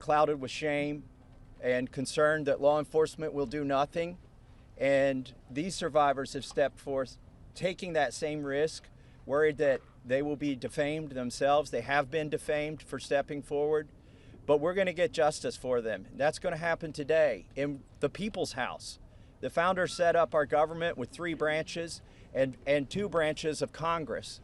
clouded with shame and concerned that law enforcement will do nothing. And these survivors have stepped forth, taking that same risk, worried that they will be defamed themselves. They have been defamed for stepping forward, but we're going to get justice for them. That's going to happen today in the People's House. The founders set up our government with 3 branches and 2 branches of Congress.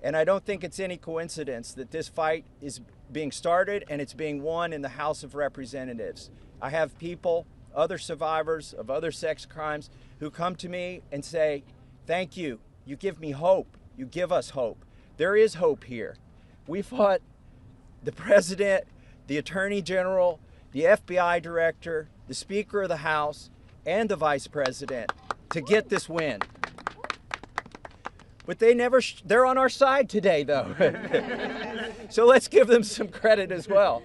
And I don't think it's any coincidence that this fight is being started and it's being won in the House of Representatives. I have people, other survivors of other sex crimes, who come to me and say, thank you, you give me hope, you give us hope. There is hope here. We fought the president, the attorney general, the FBI director, the Speaker of the House, and the vice president to get this win. But they're on our side today, though. So let's give them some credit as well.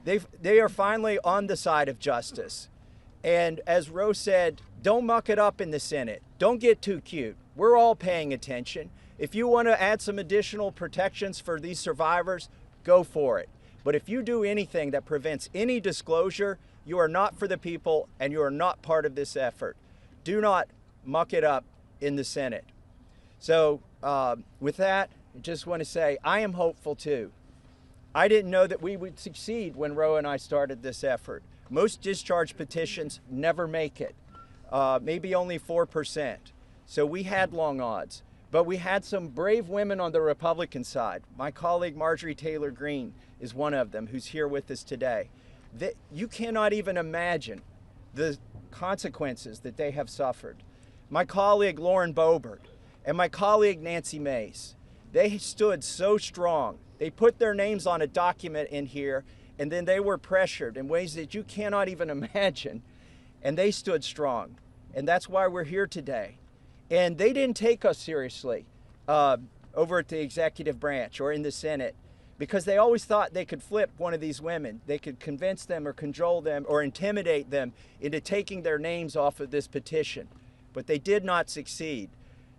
They are finally on the side of justice. And as Rose said, don't muck it up in the Senate. Don't get too cute. We're all paying attention. If you want to add some additional protections for these survivors, go for it. But if you do anything that prevents any disclosure, you are not for the people and you are not part of this effort. Do not muck it up in the Senate. So with that, I just want to say I am hopeful too. I didn't know that we would succeed when Roe and I started this effort. Most discharge petitions never make it, maybe only 4%. So we had long odds, but we had some brave women on the Republican side. My colleague Marjorie Taylor Greene is one of them who's here with us today. You cannot even imagine the consequences that they have suffered. My colleague Lauren Boebert and my colleague Nancy Mace, they stood so strong. They put their names on a document in here, and then they were pressured in ways that you cannot even imagine, and they stood strong. And that's why we're here today. And they didn't take us seriously over at the executive branch or in the Senate, because they always thought they could flip one of these women. They could convince them or cajole them or intimidate them into taking their names off of this petition. But they did not succeed.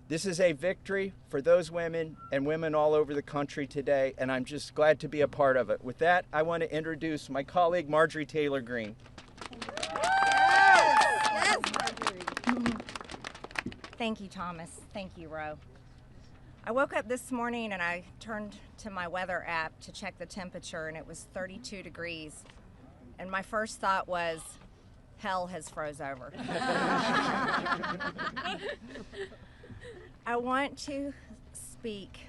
This is a victory for those women and women all over the country today, and I'm just glad to be a part of it. With that, I want to introduce my colleague, Marjorie Taylor Greene. Yes, Marjorie. Thank you, Thomas. Thank you, Ro. I woke up this morning and I turned to my weather app to check the temperature, and it was 32 degrees. And my first thought was, hell has froze over. I want to speak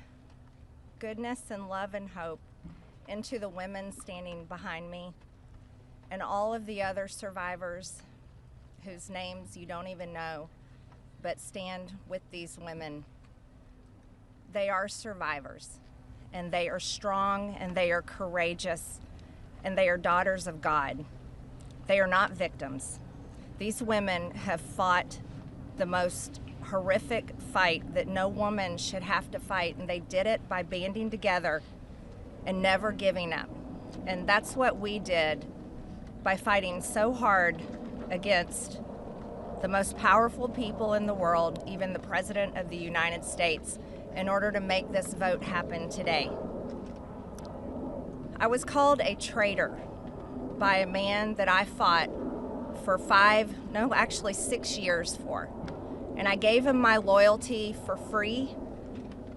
goodness and love and hope into the women standing behind me and all of the other survivors whose names you don't even know, but stand with these women. They are survivors, and they are strong, and they are courageous, and they are daughters of God. They are not victims. These women have fought the most horrific fight that no woman should have to fight, and they did it by banding together and never giving up. And that's what we did by fighting so hard against the most powerful people in the world, even the President of the United States, in order to make this vote happen today. I was called a traitor by a man that I fought for 6 years for. And I gave him my loyalty for free.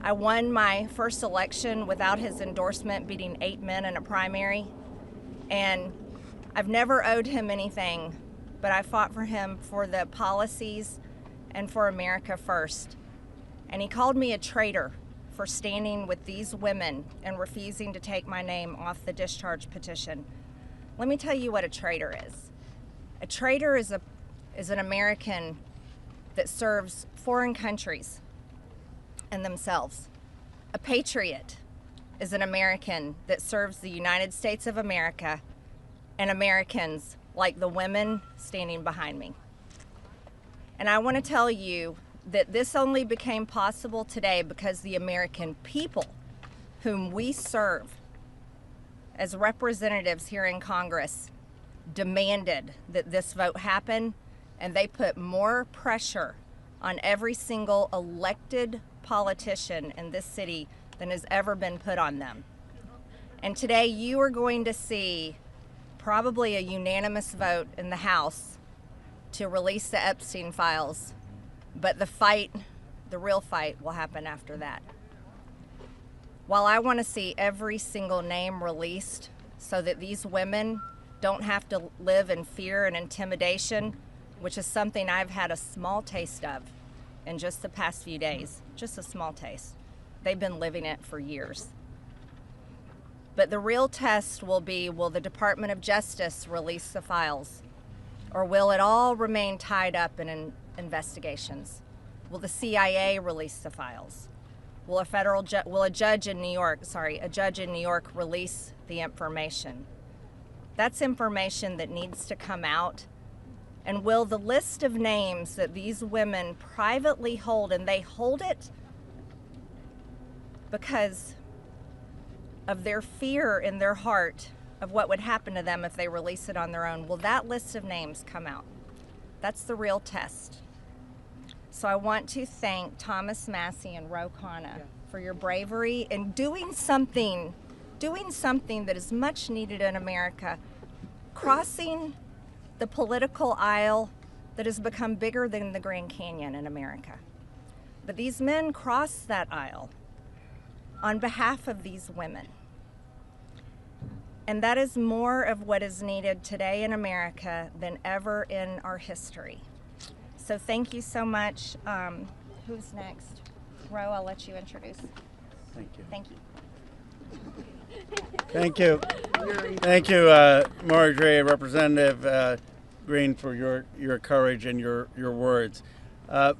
I won my first election without his endorsement, beating 8 men in a primary. And I've never owed him anything, but I fought for him for the policies and for America first. And he called me a traitor for standing with these women and refusing to take my name off the discharge petition. Let me tell you what a traitor is. A traitor is an American that serves foreign countries and themselves. A patriot is an American that serves the United States of America and Americans like the women standing behind me. And I want to tell you that this only became possible today because the American people, whom we serve as representatives here in Congress, demanded that this vote happen, and they put more pressure on every single elected politician in this city than has ever been put on them. And today you are going to see probably a unanimous vote in the House to release the Epstein files, but the real fight will happen after that. While I want to see every single name released so that these women don't have to live in fear and intimidation, which is something I've had a small taste of in just the past few days, just a small taste. They've been living it for years. But the real test will be, will the Department of Justice release the files? Or will it all remain tied up in investigations? Will the CIA release the files? Will a judge in New York release the information? That's information that needs to come out. And will the list of names that these women privately hold, and they hold it because of their fear in their heart of what would happen to them if they release it on their own, will that list of names come out? That's the real test. So I want to thank Thomas Massie and Ro Khanna for your bravery in doing something that is much needed in America, crossing the political aisle that has become bigger than the Grand Canyon in America. But these men crossed that aisle on behalf of these women. And that is more of what is needed today in America than ever in our history. So thank you so much. Who's next? Ro, I'll let you introduce. Thank you. Thank you. Thank you. Thank you, Marjorie, Representative Greene, for your courage and your words.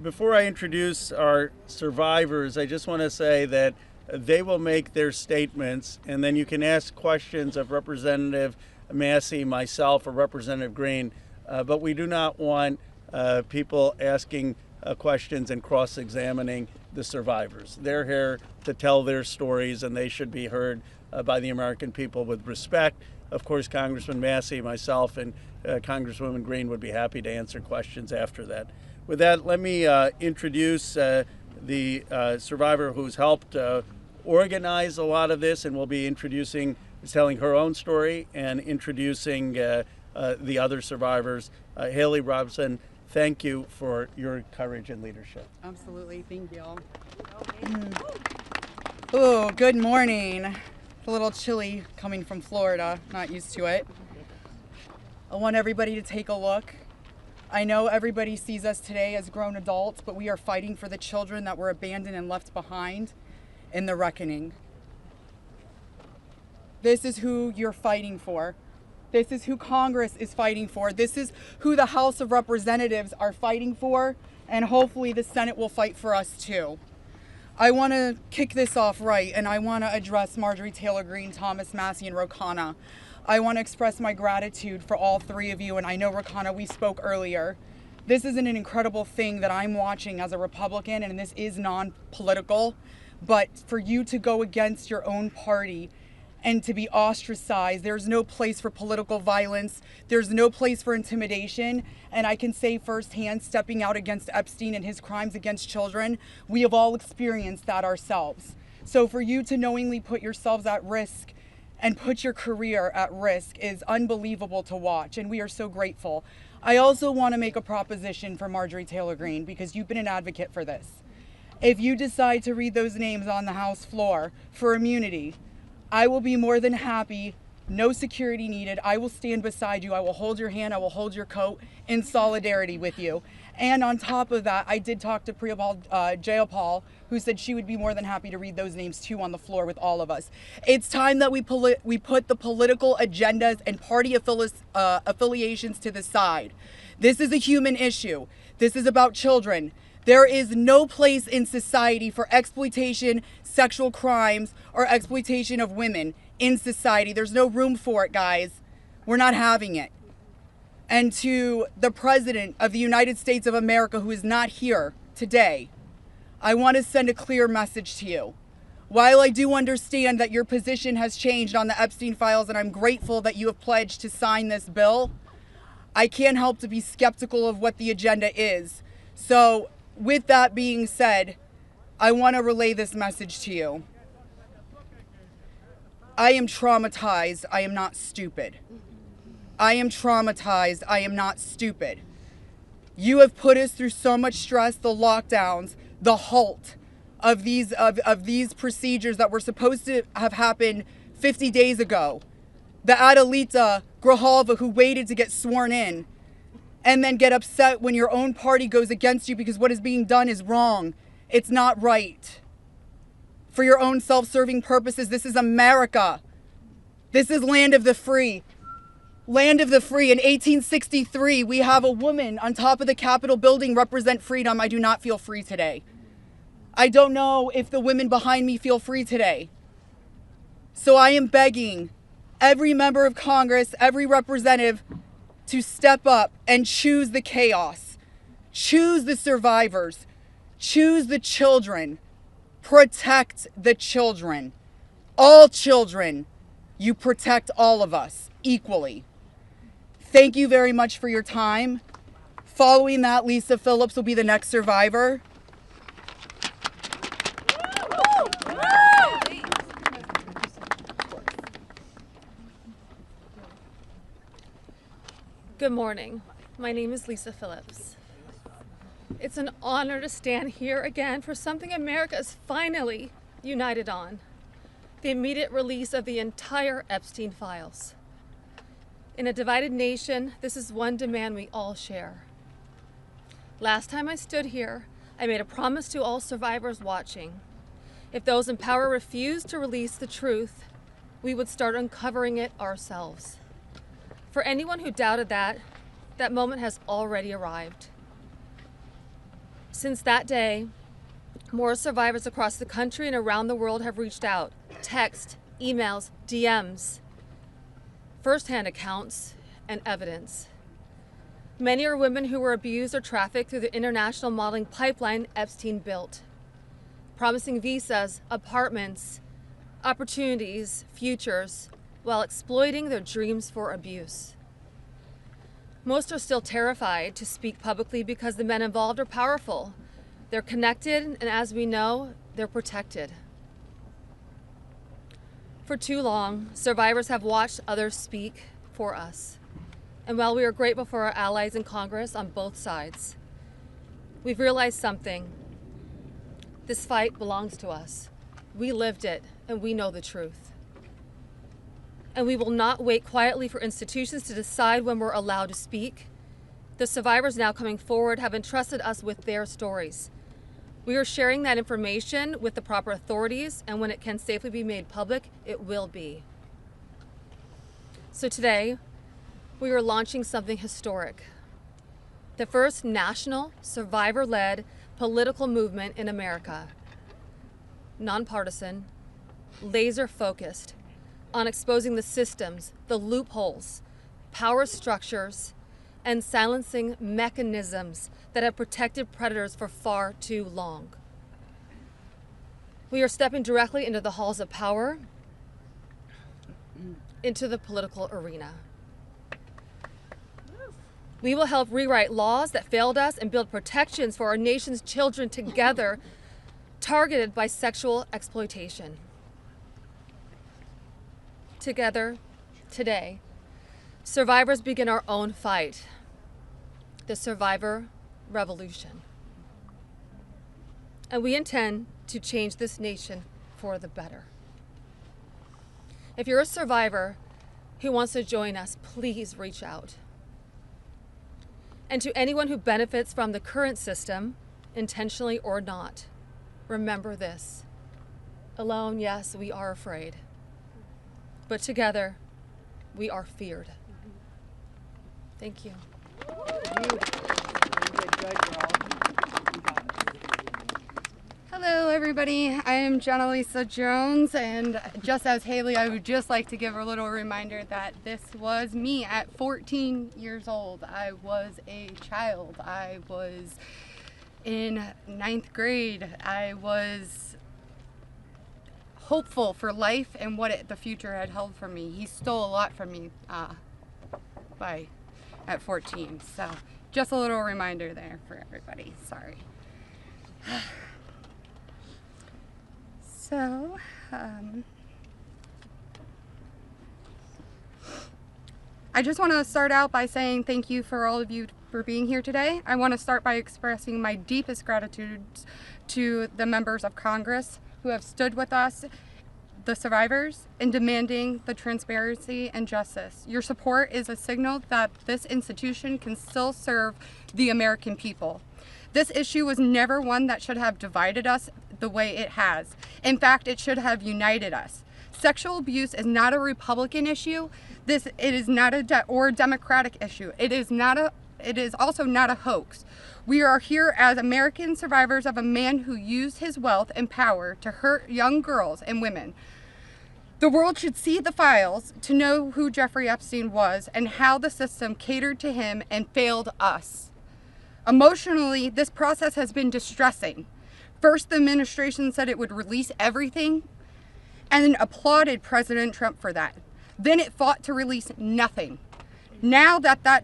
Before I introduce our survivors, I just want to say that they will make their statements, and then you can ask questions of Representative Massie, myself, or Representative Greene, but we do not want people asking questions and cross-examining the survivors. They're here to tell their stories, and they should be heard by the American people with respect. Of course, Congressman Massie, myself, and Congresswoman Greene would be happy to answer questions after that. With that, let me introduce the survivor who's helped organize a lot of this, and will be telling her own story and introducing the other survivors. Haley Robson, thank you for your courage and leadership. Absolutely, thank you. Oh, good morning. It's a little chilly coming from Florida, not used to it. I want everybody to take a look. I know everybody sees us today as grown adults, but we are fighting for the children that were abandoned and left behind in the reckoning. This is who you're fighting for. This is who Congress is fighting for. This is who the House of Representatives are fighting for, and hopefully the Senate will fight for us too. I want to kick this off right, and I want to address Marjorie Taylor Greene, Thomas Massie, and Ro Khanna. I want to express my gratitude for all three of you, and I know, Ro Khanna, we spoke earlier. This is an incredible thing that I'm watching as a Republican, and this is non-political, but for you to go against your own party and to be ostracized, there's no place for political violence, there's no place for intimidation, and I can say firsthand, stepping out against Epstein and his crimes against children, we have all experienced that ourselves. So for you to knowingly put yourselves at risk and put your career at risk is unbelievable to watch, and we are so grateful. I also want to make a proposition for Marjorie Taylor Greene, because you've been an advocate for this. If you decide to read those names on the House floor for immunity, I will be more than happy, no security needed. I will stand beside you. I will hold your hand. I will hold your coat in solidarity with you. And on top of that, I did talk to Jayapal, who said she would be more than happy to read those names too on the floor with all of us. It's time that we put the political agendas and party affiliations to the side. This is a human issue. This is about children. There is no place in society for exploitation, sexual crimes, or exploitation of women in society. There's no room for it, guys. We're not having it. And to the President of the United States of America, who is not here today, I want to send a clear message to you. While I do understand that your position has changed on the Epstein files, and I'm grateful that you have pledged to sign this bill, I can't help to be skeptical of what the agenda is. So, with that being said, I want to relay this message to you. I am traumatized. I am not stupid. I am traumatized. I am not stupid. You have put us through so much stress, the lockdowns, the halt of these procedures that were supposed to have happened 50 days ago. The Adelita Grijalva who waited to get sworn in and then get upset when your own party goes against you because what is being done is wrong. It's not right. For your own self-serving purposes, this is America. This is land of the free. Land of the free. In 1863, we have a woman on top of the Capitol building represent freedom. I do not feel free today. I don't know if the women behind me feel free today. So I am begging every member of Congress, every representative to step up and choose the chaos. Choose the survivors. Choose the children. Protect the children. All children. You protect all of us equally. Thank you very much for your time. Following that, Lisa Phillips will be the next survivor. Good morning. My name is Lisa Phillips. It's an honor to stand here again for something America is finally united on: the immediate release of the entire Epstein files. In a divided nation, this is one demand we all share. Last time I stood here, I made a promise to all survivors watching. If those in power refused to release the truth, we would start uncovering it ourselves. For anyone who doubted that moment has already arrived. Since that day, more survivors across the country and around the world have reached out. Text, emails, DMs, first-hand accounts, and evidence. Many are women who were abused or trafficked through the international modeling pipeline Epstein built, promising visas, apartments, opportunities, futures, while exploiting their dreams for abuse. Most are still terrified to speak publicly because the men involved are powerful. They're connected, and as we know, they're protected. For too long, survivors have watched others speak for us. And while we are grateful for our allies in Congress on both sides, we've realized something. This fight belongs to us. We lived it, and we know the truth. And we will not wait quietly for institutions to decide when we're allowed to speak. The survivors now coming forward have entrusted us with their stories. We are sharing that information with the proper authorities, and when it can safely be made public, it will be. So today, we are launching something historic. The first national, survivor-led political movement in America. Nonpartisan, laser-focused on exposing the systems, the loopholes, power structures, and silencing mechanisms that have protected predators for far too long. We are stepping directly into the halls of power, into the political arena. We will help rewrite laws that failed us and build protections for our nation's children together, targeted by sexual exploitation. Together, today, survivors begin our own fight, the survivor revolution. And we intend to change this nation for the better. If you're a survivor who wants to join us, please reach out. And to anyone who benefits from the current system, intentionally or not, remember this. Alone, yes, we are afraid. But together, we are feared. Thank you. Hello, everybody. I am Jenna Lisa Jones, and just as Haley, I would just like to give a little reminder that this was me at 14 years old. I was a child. I was in 9th grade. I was hopeful for life and what the future had held for me. He stole a lot from me at 14. So just a little reminder there for everybody. Sorry. So, I just want to start out by saying thank you for all of you for being here today. I want to start by expressing my deepest gratitude to the members of Congress who have stood with us, the survivors, in demanding the transparency and justice. Your support is a signal that this institution can still serve the American people. This issue was never one that should have divided us the way it has. In fact, it should have united us. Sexual abuse is not a Republican issue. It is not a Democratic issue. It is also not a hoax. We are here as American survivors of a man who used his wealth and power to hurt young girls and women. The world should see the files to know who Jeffrey Epstein was and how the system catered to him and failed us. Emotionally, this process has been distressing. First, the administration said it would release everything and then applauded President Trump for that. Then it fought to release nothing. Now that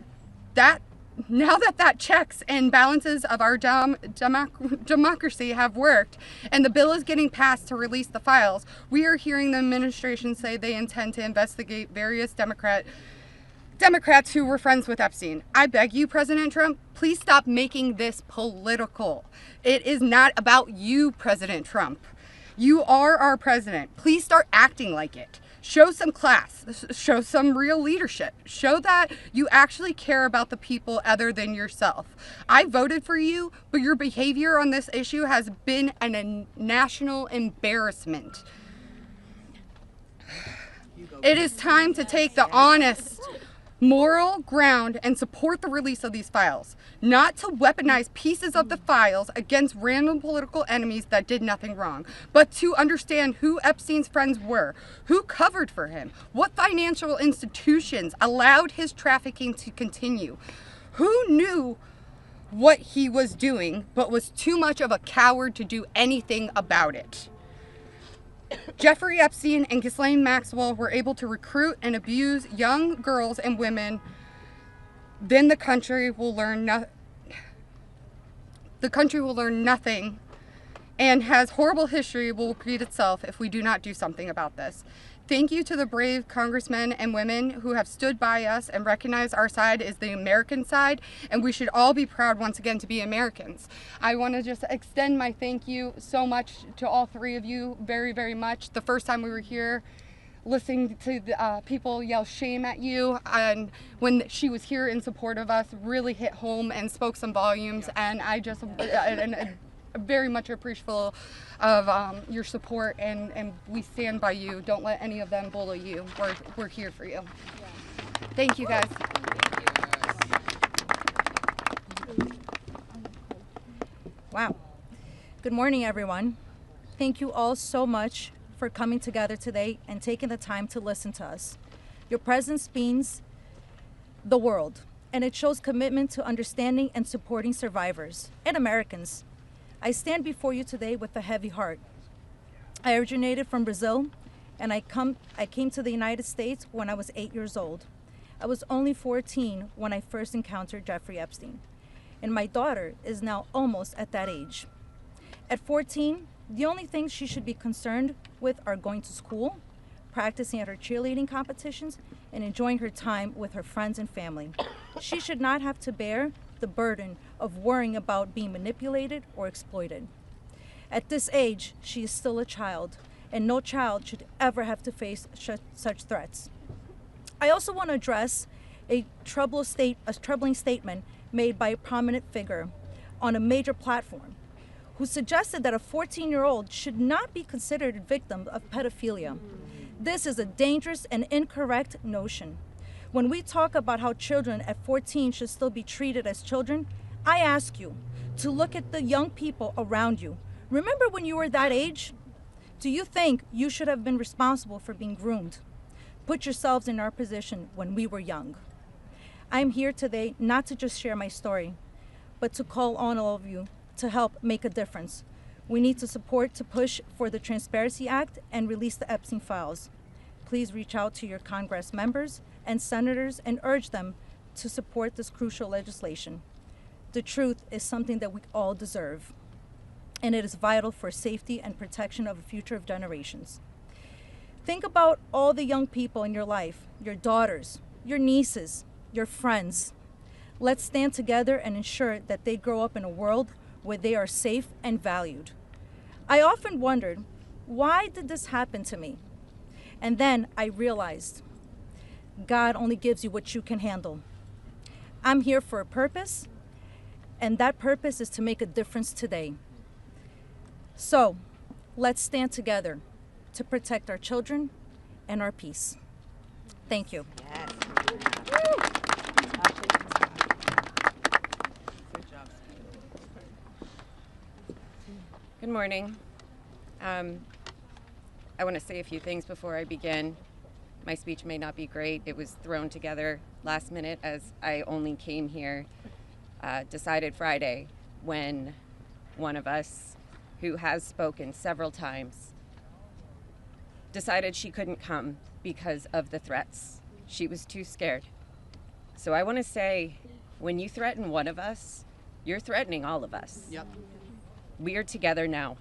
checks and balances of our democracy have worked and the bill is getting passed to release the files, we are hearing the administration say they intend to investigate various Democrats who were friends with Epstein. I beg you, President Trump, please stop making this political. It is not about you, President Trump. You are our president. Please start acting like it. Show some class. Show some real leadership. Show that you actually care about the people other than yourself. I voted for you, but your behavior on this issue has been a national embarrassment. It is time to take the honest, moral ground and support the release of these files, not to weaponize pieces of the files against random political enemies that did nothing wrong, but to understand who Epstein's friends were, who covered for him, what financial institutions allowed his trafficking to continue, who knew what he was doing but was too much of a coward to do anything about it. Jeffrey Epstein and Ghislaine Maxwell were able to recruit and abuse young girls and women. Then the country will learn nothing, and has horrible history will repeat itself if we do not do something about this. Thank you to the brave congressmen and women who have stood by us and recognized our side is the American side, and we should all be proud once again to be Americans. I want to just extend my thank you so much to all three of you, very, very much. The first time we were here, listening to the, people yell shame at you, and when she was here in support of us, really hit home and spoke some volumes, and I just very much appreciative of your support, and we stand by you. Don't let any of them bully you. We're here for you. Thank you, guys. Wow. Good morning, everyone. Thank you all so much for coming together today and taking the time to listen to us. Your presence means the world, and it shows commitment to understanding and supporting survivors and Americans. I stand before you today with a heavy heart. I originated from Brazil, and I came to the United States when I was 8 years old. I was only 14 when I first encountered Jeffrey Epstein, and my daughter is now almost at that age. At 14, the only things she should be concerned with are going to school, practicing at her cheerleading competitions, and enjoying her time with her friends and family. She should not have to bear the burden of worrying about being manipulated or exploited. At this age, she is still a child, and no child should ever have to face such threats. I also want to address a troubling statement made by a prominent figure on a major platform who suggested that a 14-year-old should not be considered a victim of pedophilia. This is a dangerous and incorrect notion. When we talk about how children at 14 should still be treated as children, I ask you to look at the young people around you. Remember when you were that age? Do you think you should have been responsible for being groomed? Put yourselves in our position when we were young. I'm here today not to just share my story, but to call on all of you to help make a difference. We need to support to push for the Transparency Act and release the Epstein files. Please reach out to your Congress members and senators and urge them to support this crucial legislation. The truth is something that we all deserve, and it is vital for safety and protection of the future of generations. Think about all the young people in your life, your daughters, your nieces, your friends. Let's stand together and ensure that they grow up in a world where they are safe and valued. I often wondered, why did this happen to me? And then I realized, God only gives you what you can handle. I'm here for a purpose, and that purpose is to make a difference today. So, let's stand together to protect our children and our peace. Thank you. Yes. Good morning. I want to say a few things before I begin. My speech may not be great. It was thrown together last minute as I only came here, decided Friday, when one of us, who has spoken several times, decided she couldn't come because of the threats. She was too scared. So I want to say, when you threaten one of us, you're threatening all of us. Yep. We are together now,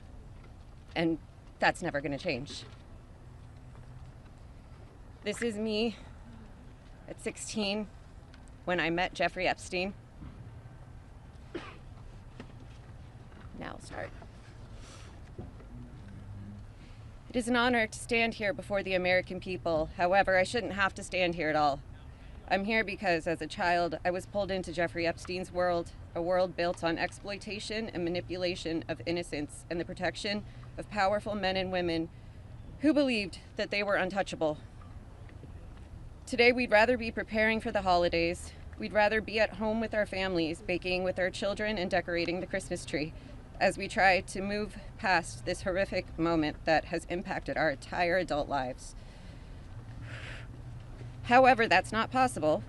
and that's never going to change. This is me at 16 when I met Jeffrey Epstein. Now I'll start. It is an honor to stand here before the American people. However, I shouldn't have to stand here at all. I'm here because as a child, I was pulled into Jeffrey Epstein's world, a world built on exploitation and manipulation of innocence and the protection of powerful men and women who believed that they were untouchable. Today, we'd rather be preparing for the holidays. We'd rather be at home with our families, baking with our children and decorating the Christmas tree as we try to move past this horrific moment that has impacted our entire adult lives. However, that's not possible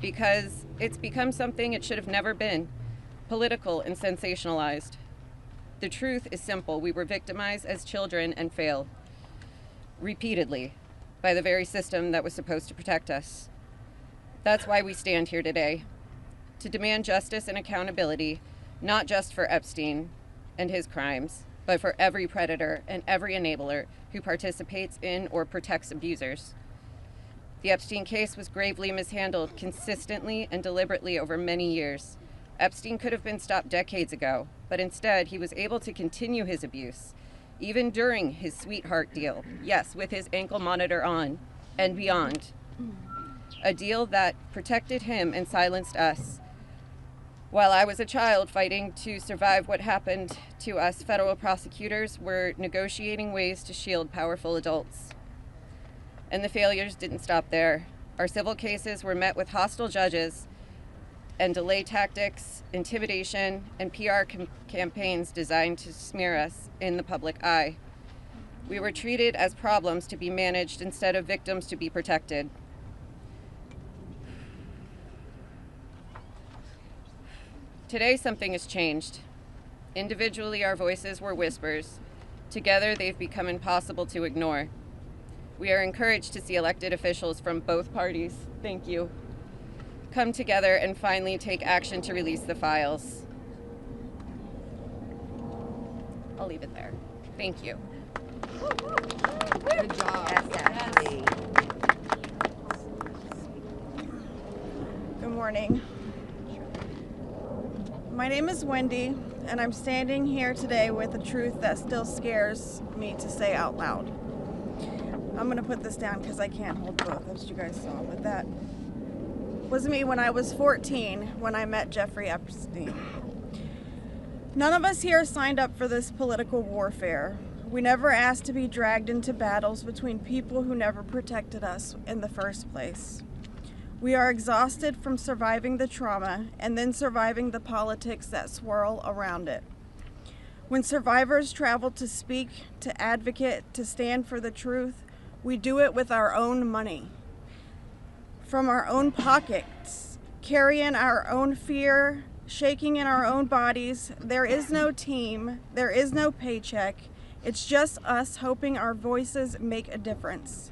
because it's become something it should have never been, political and sensationalized. The truth is simple. We were victimized as children and failed repeatedly by the very system that was supposed to protect us. That's why we stand here today, to demand justice and accountability, not just for Epstein and his crimes, but for every predator and every enabler who participates in or protects abusers. The Epstein case was gravely mishandled consistently and deliberately over many years. Epstein could have been stopped decades ago, but instead he was able to continue his abuse, even during his sweetheart deal, yes, with his ankle monitor on and beyond. A deal that protected him and silenced us. While I was a child fighting to survive what happened to us, federal prosecutors were negotiating ways to shield powerful adults. And the failures didn't stop there. Our civil cases were met with hostile judges and delay tactics, intimidation, and PR campaigns designed to smear us in the public eye. We were treated as problems to be managed instead of victims to be protected. Today, something has changed. Individually, our voices were whispers. Together, they've become impossible to ignore. We are encouraged to see elected officials from both parties, thank you, come together and finally take action to release the files. I'll leave it there. Thank you. Good job. Yes. Good morning. My name is Wendy, and I'm standing here today with a truth that still scares me to say out loud. I'm gonna put this down because I can't hold both, as you guys saw, but that was me when I was 14 when I met Jeffrey Epstein. None of us here signed up for this political warfare. We never asked to be dragged into battles between people who never protected us in the first place. We are exhausted from surviving the trauma and then surviving the politics that swirl around it. When survivors travel to speak, to advocate, to stand for the truth, we do it with our own money, from our own pockets, carrying our own fear, shaking in our own bodies. There is no team, there is no paycheck. It's just us hoping our voices make a difference.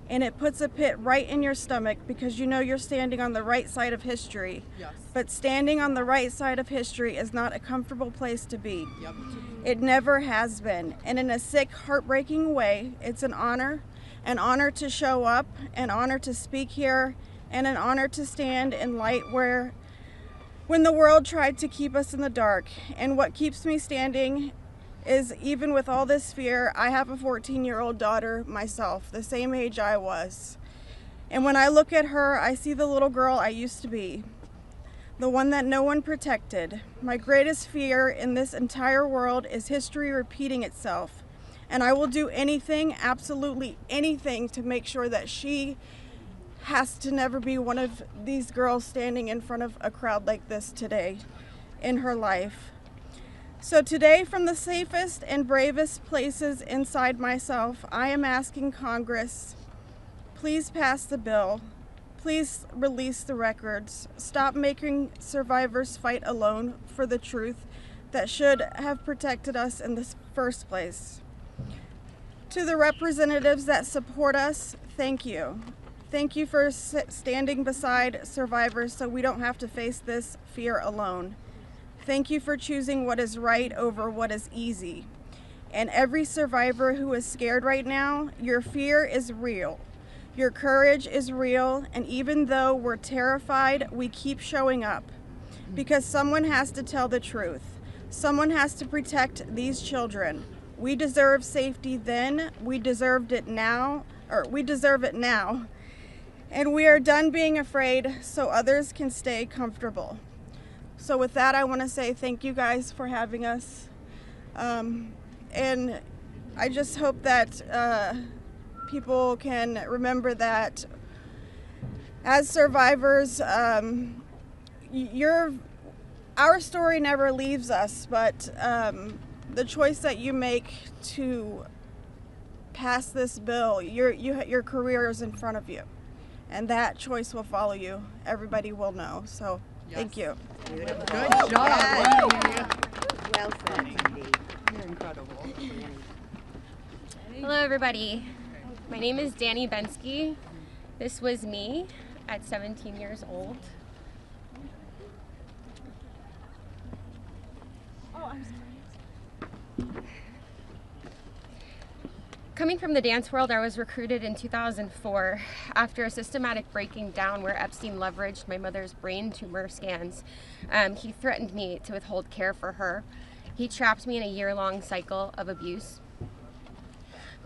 And it puts a pit right in your stomach because you know you're standing on the right side of history. Yes. But standing on the right side of history is not a comfortable place to be. Yep. It never has been. And in a sick, heartbreaking way, it's an honor to show up, an honor to speak here, and an honor to stand in light when the world tried to keep us in the dark. And what keeps me standing is, even with all this fear, I have a 14-year-old daughter myself, the same age I was. And when I look at her, I see the little girl I used to be, the one that no one protected. My greatest fear in this entire world is history repeating itself. And I will do anything, absolutely anything, to make sure that she has to never be one of these girls standing in front of a crowd like this today in her life. So today, from the safest and bravest places inside myself, I am asking Congress, please pass the bill. Please release the records. Stop making survivors fight alone for the truth that should have protected us in the first place. To the representatives that support us, thank you. Thank you for standing beside survivors so we don't have to face this fear alone. Thank you for choosing what is right over what is easy. And every survivor who is scared right now, your fear is real. Your courage is real, and even though we're terrified, we keep showing up. Because someone has to tell the truth. Someone has to protect these children. We deserve safety then, we deserve it now. And we are done being afraid so others can stay comfortable. So with that, I want to say thank you guys for having us. And I just hope that people can remember that as survivors, our story never leaves us, but the choice that you make to pass this bill, your career is in front of you, and that choice will follow you. Everybody will know. So thank you. Good job. Yes. Well said, Cindy. You're incredible. Hello, everybody. My name is Danny Bensky. This was me at 17 years old. Oh, I'm sorry. Coming from the dance world, I was recruited in 2004 after a systematic breaking down where Epstein leveraged my mother's brain tumor scans. He threatened me to withhold care for her. He trapped me in a year-long cycle of abuse.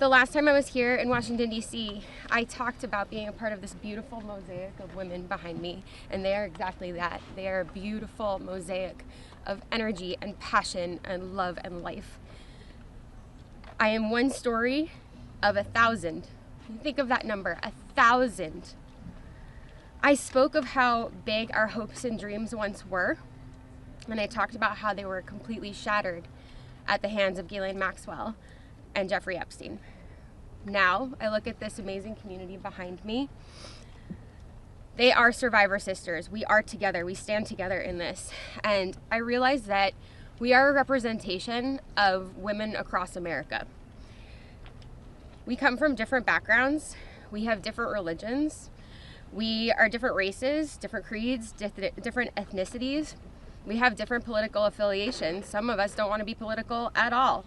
The last time I was here in Washington, D.C., I talked about being a part of this beautiful mosaic of women behind me, and they are exactly that. They are a beautiful mosaic of energy and passion and love and life. I am one story of 1,000. Think of that number, 1,000. I spoke of how big our hopes and dreams once were, and I talked about how they were completely shattered at the hands of Ghislaine Maxwell and Jeffrey Epstein. Now, I look at this amazing community behind me. They are survivor sisters. We are together. We stand together in this. And I realize that we are a representation of women across America. We come from different backgrounds. We have different religions. We are different races, different creeds, different ethnicities. We have different political affiliations. Some of us don't want to be political at all.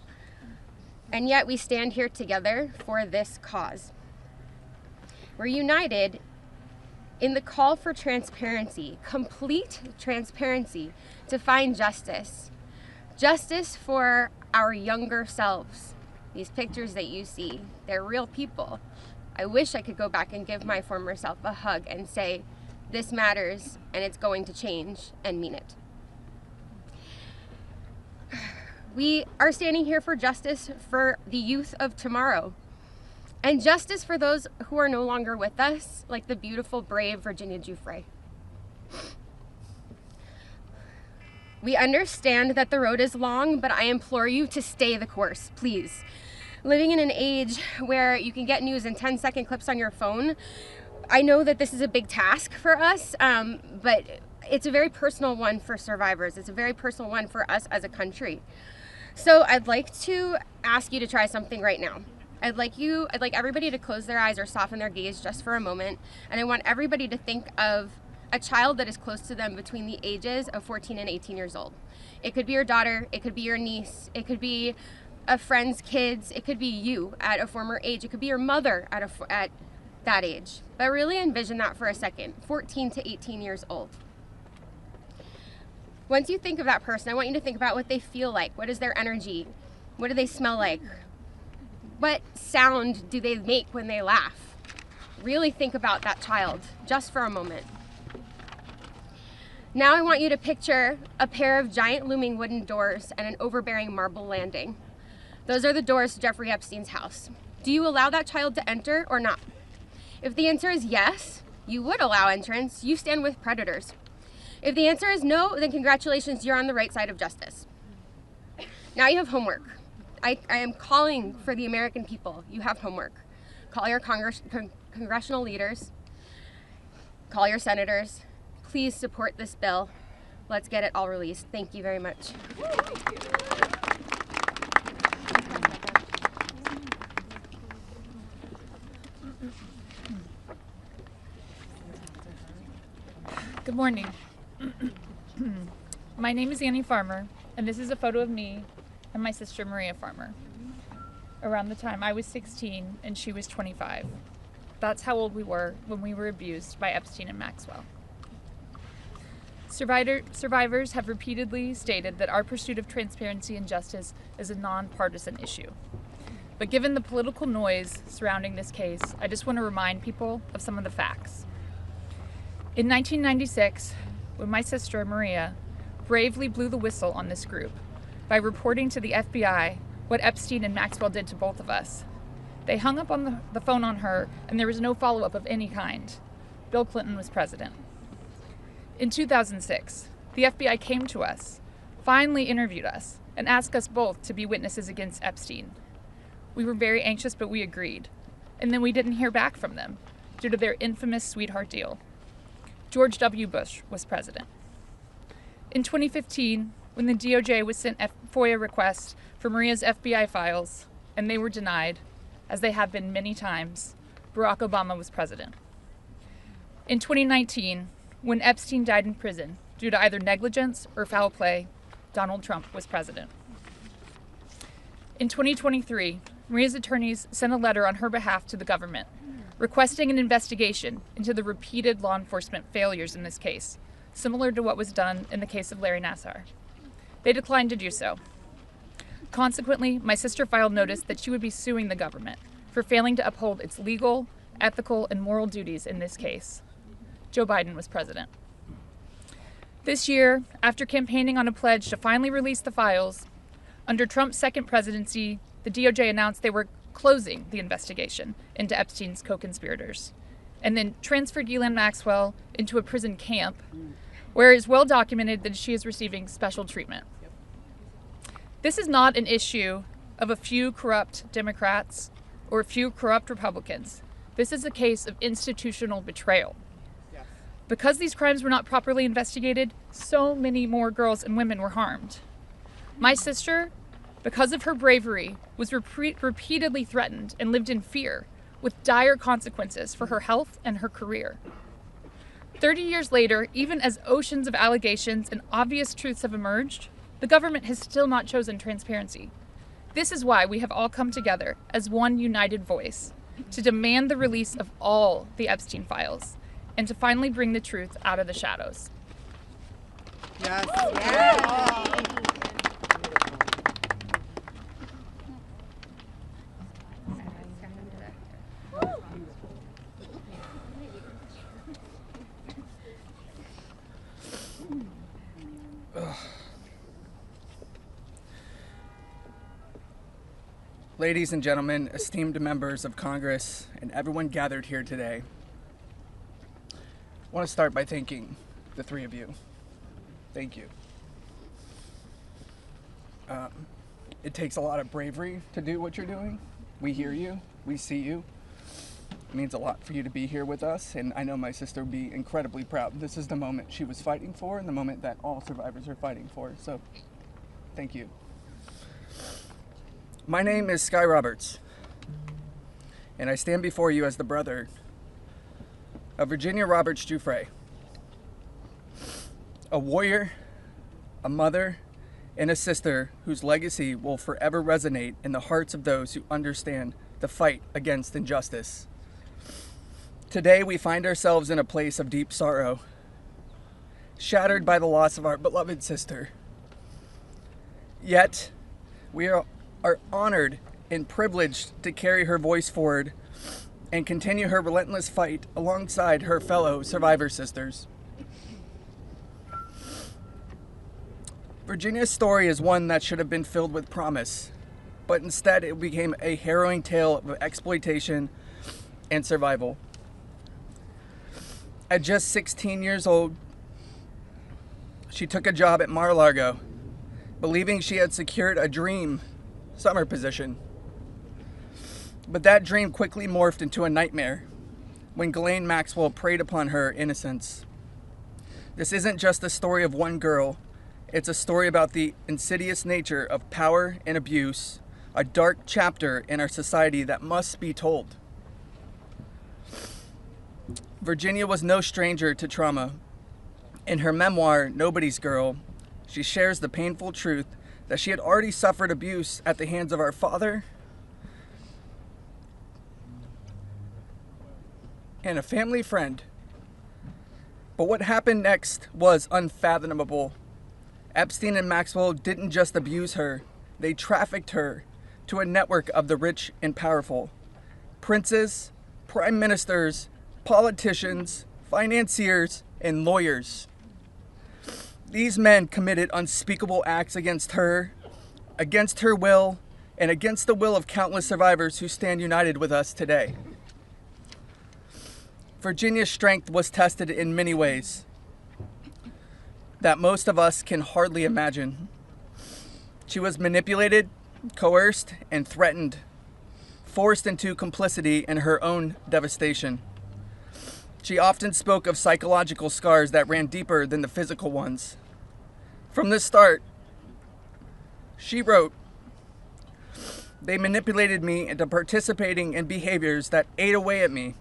And yet we stand here together for this cause. We're united in the call for transparency, complete transparency, to find justice. Justice for our younger selves. These pictures that you see, they're real people. I wish I could go back and give my former self a hug and say, this matters and it's going to change, and mean it. We are standing here for justice for the youth of tomorrow, and justice for those who are no longer with us, like the beautiful, brave Virginia Giuffre. We understand that the road is long, but I implore you to stay the course, please. Living in an age where you can get news in 10-second clips on your phone, I know that this is a big task for us, but it's a very personal one for survivors. It's a very personal one for us as a country. So I'd like to ask you to try something right now. I'd like everybody to close their eyes or soften their gaze just for a moment, and I want everybody to think of a child that is close to them between the ages of 14 and 18 years old. It could be your daughter, it could be your niece, it could be a friend's kids, it could be you at a former age, it could be your mother at that age. But really envision that for a second, 14 to 18 years old. Once you think of that person, I want you to think about what they feel like. What is their energy? What do they smell like? What sound do they make when they laugh? Really think about that child, just for a moment. Now I want you to picture a pair of giant looming wooden doors and an overbearing marble landing. Those are the doors to Jeffrey Epstein's house. Do you allow that child to enter or not? If the answer is yes, you would allow entrance. You stand with predators. If the answer is no, then congratulations, you're on the right side of justice. Now you have homework. I am calling for the American people. You have homework. Call your congressional leaders. Call your senators. Please support this bill. Let's get it all released. Thank you very much. Good morning. My name is Annie Farmer, and this is a photo of me and my sister Maria Farmer. Around the time I was 16 and she was 25. That's how old we were when we were abused by Epstein and Maxwell. Survivors have repeatedly stated that our pursuit of transparency and justice is a nonpartisan issue. But given the political noise surrounding this case, I just want to remind people of some of the facts. In 1996, when my sister Maria bravely blew the whistle on this group by reporting to the FBI what Epstein and Maxwell did to both of us, they hung up on the phone on her, and there was no follow-up of any kind. Bill Clinton was president. In 2006, the FBI came to us, finally interviewed us, and asked us both to be witnesses against Epstein. We were very anxious, but we agreed. And then we didn't hear back from them due to their infamous sweetheart deal. George W. Bush was president. In 2015, when the DOJ was sent FOIA requests for Maria's FBI files, and they were denied, as they have been many times, Barack Obama was president. In 2019, when Epstein died in prison due to either negligence or foul play, Donald Trump was president. In 2023, Maria's attorneys sent a letter on her behalf to the government, requesting an investigation into the repeated law enforcement failures in this case, similar to what was done in the case of Larry Nassar. They declined to do so. Consequently, my sister filed notice that she would be suing the government for failing to uphold its legal, ethical, and moral duties in this case. Joe Biden was president. This year, after campaigning on a pledge to finally release the files, under Trump's second presidency, the DOJ announced they were closing the investigation into Epstein's co-conspirators, and then transferred Ghislaine Maxwell into a prison camp, where it is well documented that she is receiving special treatment. This is not an issue of a few corrupt Democrats or a few corrupt Republicans. This is a case of institutional betrayal. Because these crimes were not properly investigated, so many more girls and women were harmed. My sister, because of her bravery, was repeatedly threatened and lived in fear, with dire consequences for her health and her career. 30 years later, even as oceans of allegations and obvious truths have emerged, the government has still not chosen transparency. This is why we have all come together as one united voice to demand the release of all the Epstein files and to finally bring the truth out of the shadows. Yes. Yes. Ladies and gentlemen, esteemed members of Congress, and everyone gathered here today, I want to start by thanking the three of you. Thank you. It takes a lot of bravery to do what you're doing. We hear you. We see you. It means a lot for you to be here with us, and I know my sister would be incredibly proud. This is the moment she was fighting for and the moment that all survivors are fighting for, so thank you. My name is Sky Roberts, and I stand before you as the brother of Virginia Roberts Giuffre, a warrior, a mother, and a sister whose legacy will forever resonate in the hearts of those who understand the fight against injustice. Today we find ourselves in a place of deep sorrow, shattered by the loss of our beloved sister. Yet, we are honored and privileged to carry her voice forward and continue her relentless fight alongside her fellow survivor sisters. Virginia's story is one that should have been filled with promise, but instead it became a harrowing tale of exploitation and survival. At just 16 years old, she took a job at Mar-a-Lago, believing she had secured a dream summer position. But that dream quickly morphed into a nightmare when Ghislaine Maxwell preyed upon her innocence. This isn't just a story of one girl, it's a story about the insidious nature of power and abuse, a dark chapter in our society that must be told. Virginia was no stranger to trauma. In her memoir, Nobody's Girl, she shares the painful truth that she had already suffered abuse at the hands of our father and a family friend. But what happened next was unfathomable. Epstein and Maxwell didn't just abuse her, they trafficked her to a network of the rich and powerful. Princes, prime ministers, politicians, financiers, and lawyers. These men committed unspeakable acts against her will, and against the will of countless survivors who stand united with us today. Virginia's strength was tested in many ways that most of us can hardly imagine. She was manipulated, coerced, and threatened, forced into complicity in her own devastation. She often spoke of psychological scars that ran deeper than the physical ones. From the start, she wrote, "They manipulated me into participating in behaviors that ate away at me,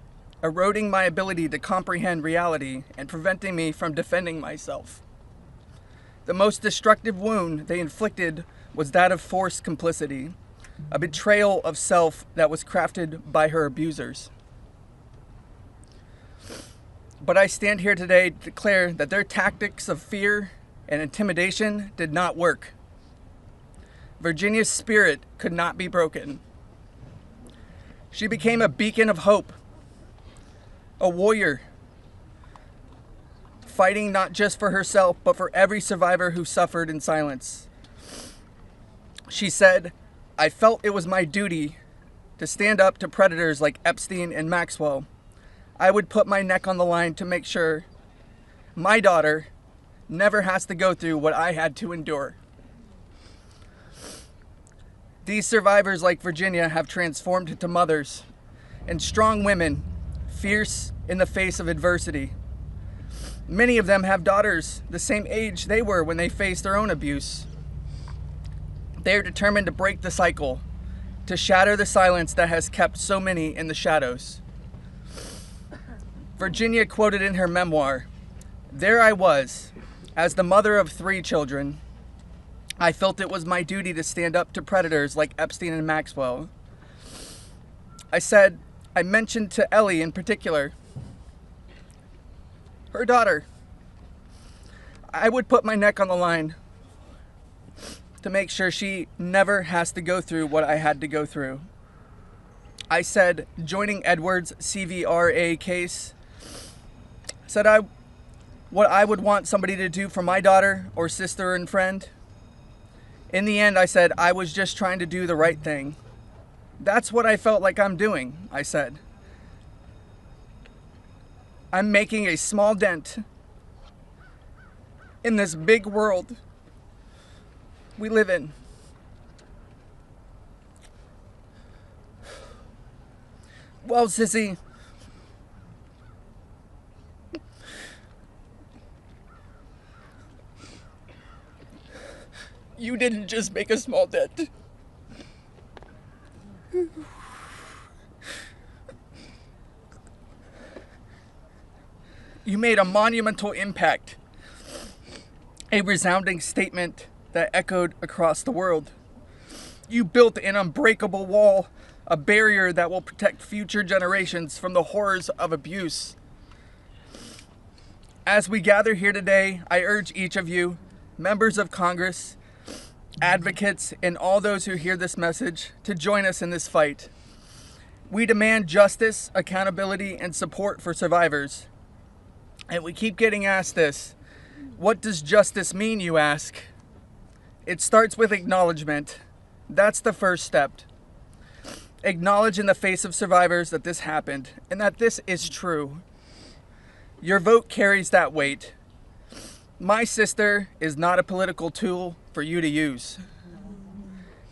eroding my ability to comprehend reality and preventing me from defending myself. The most destructive wound they inflicted was that of forced complicity, a betrayal of self that was crafted by her abusers. But I stand here today to declare that their tactics of fear and intimidation did not work. Virginia's spirit could not be broken. She became a beacon of hope, a warrior, fighting not just for herself, but for every survivor who suffered in silence. She said, "I felt it was my duty to stand up to predators like Epstein and Maxwell. I would put my neck on the line to make sure my daughter never has to go through what I had to endure." These survivors like Virginia have transformed into mothers and strong women, fierce in the face of adversity. Many of them have daughters the same age they were when they faced their own abuse. They are determined to break the cycle, to shatter the silence that has kept so many in the shadows. Virginia quoted in her memoir, "There I was, as the mother of 3 children. I felt it was my duty to stand up to predators like Epstein and Maxwell. I mentioned to Ellie in particular, her daughter, I would put my neck on the line to make sure she never has to go through what I had to go through. I said, joining Edward's CVRA case, what I would want somebody to do for my daughter or sister and friend. In the end, I said, I was just trying to do the right thing. That's what I felt like I'm doing," I said. "I'm making a small dent in this big world we live in." Well, sissy, you didn't just make a small dent. You made a monumental impact, a resounding statement that echoed across the world. You built an unbreakable wall a barrier that will protect future generations from the horrors of abuse. As we gather here today, I urge each of you, members of Congress, advocates, and all those who hear this message to join us in this fight. We demand justice, accountability, and support for survivors. And we keep getting asked this: what does justice mean, you ask? It starts with acknowledgement. That's the first step. Acknowledge in the face of survivors that this happened and that this is true. Your vote carries that weight. My sister is not a political tool for you to use.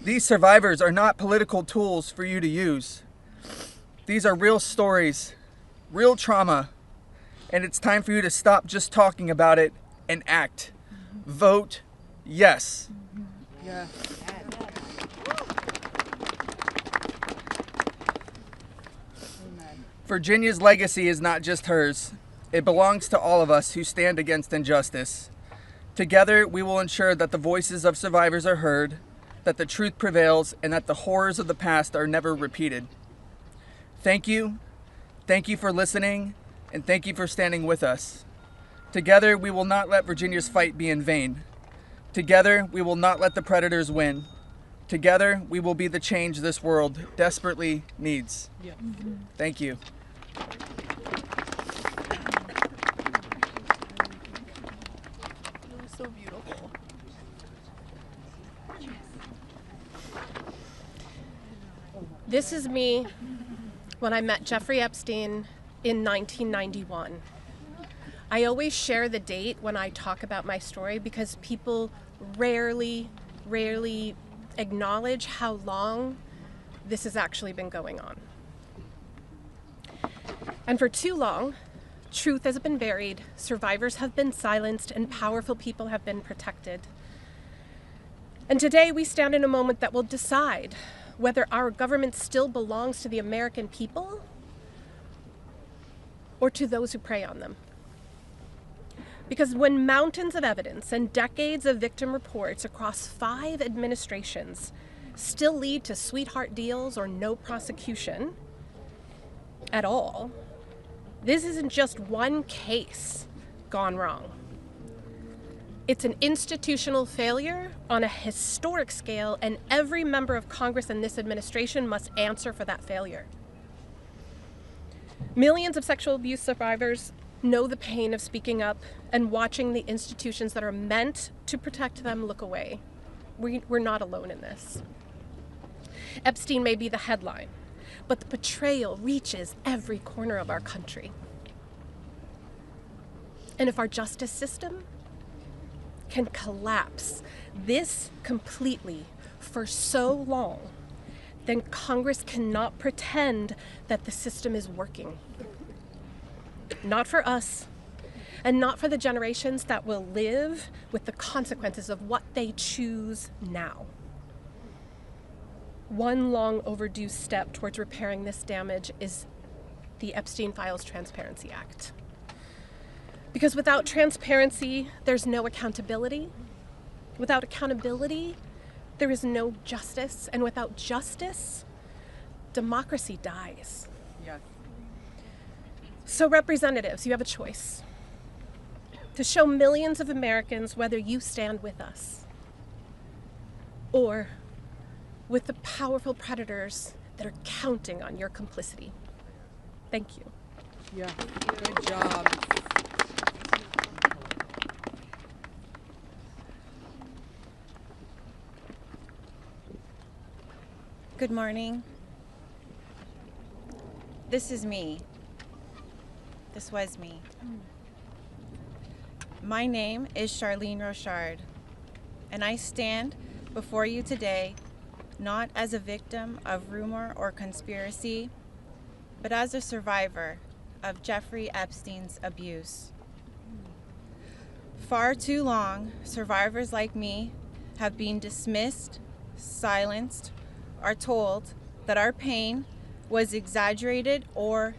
These survivors are not political tools for you to use. These are real stories, real trauma, and it's time for you to stop just talking about it and act. Vote yes. Yeah. Virginia's legacy is not just hers. It belongs to all of us who stand against injustice. Together, we will ensure that the voices of survivors are heard, that the truth prevails, and that the horrors of the past are never repeated. Thank you. Thank you for listening, and thank you for standing with us. Together, we will not let Virginia's fight be in vain. Together, we will not let the predators win. Together, we will be the change this world desperately needs. Yeah. Thank you. It was so beautiful. This is me when I met Jeffrey Epstein in 1991. I always share the date when I talk about my story because people rarely acknowledge how long this has actually been going on. And for too long, truth has been buried, survivors have been silenced, and powerful people have been protected. And today we stand in a moment that will decide whether our government still belongs to the American people or to those who prey on them. Because when mountains of evidence and decades of victim reports across 5 administrations still lead to sweetheart deals or no prosecution at all, this isn't just one case gone wrong. It's an institutional failure on a historic scale, and every member of Congress in this administration must answer for that failure. Millions of sexual abuse survivors know the pain of speaking up and watching the institutions that are meant to protect them look away. We're not alone in this. Epstein may be the headline, but the betrayal reaches every corner of our country. And if our justice system can collapse this completely for so long, then Congress cannot pretend that the system is working. Not for us, and not for the generations that will live with the consequences of what they choose now. One long overdue step towards repairing this damage is the Epstein Files Transparency Act. Because without transparency, there's no accountability. Without accountability, there is no justice. And without justice, democracy dies. Yes. So representatives, you have a choice to show millions of Americans whether you stand with us or with the powerful predators that are counting on your complicity. Thank you. Yeah. Good job. Good morning. This is me. This was me. My name is Charlene Rochard, and I stand before you today not as a victim of rumor or conspiracy, but as a survivor of Jeffrey Epstein's abuse. Far too long, survivors like me have been dismissed, silenced, or told that our pain was exaggerated or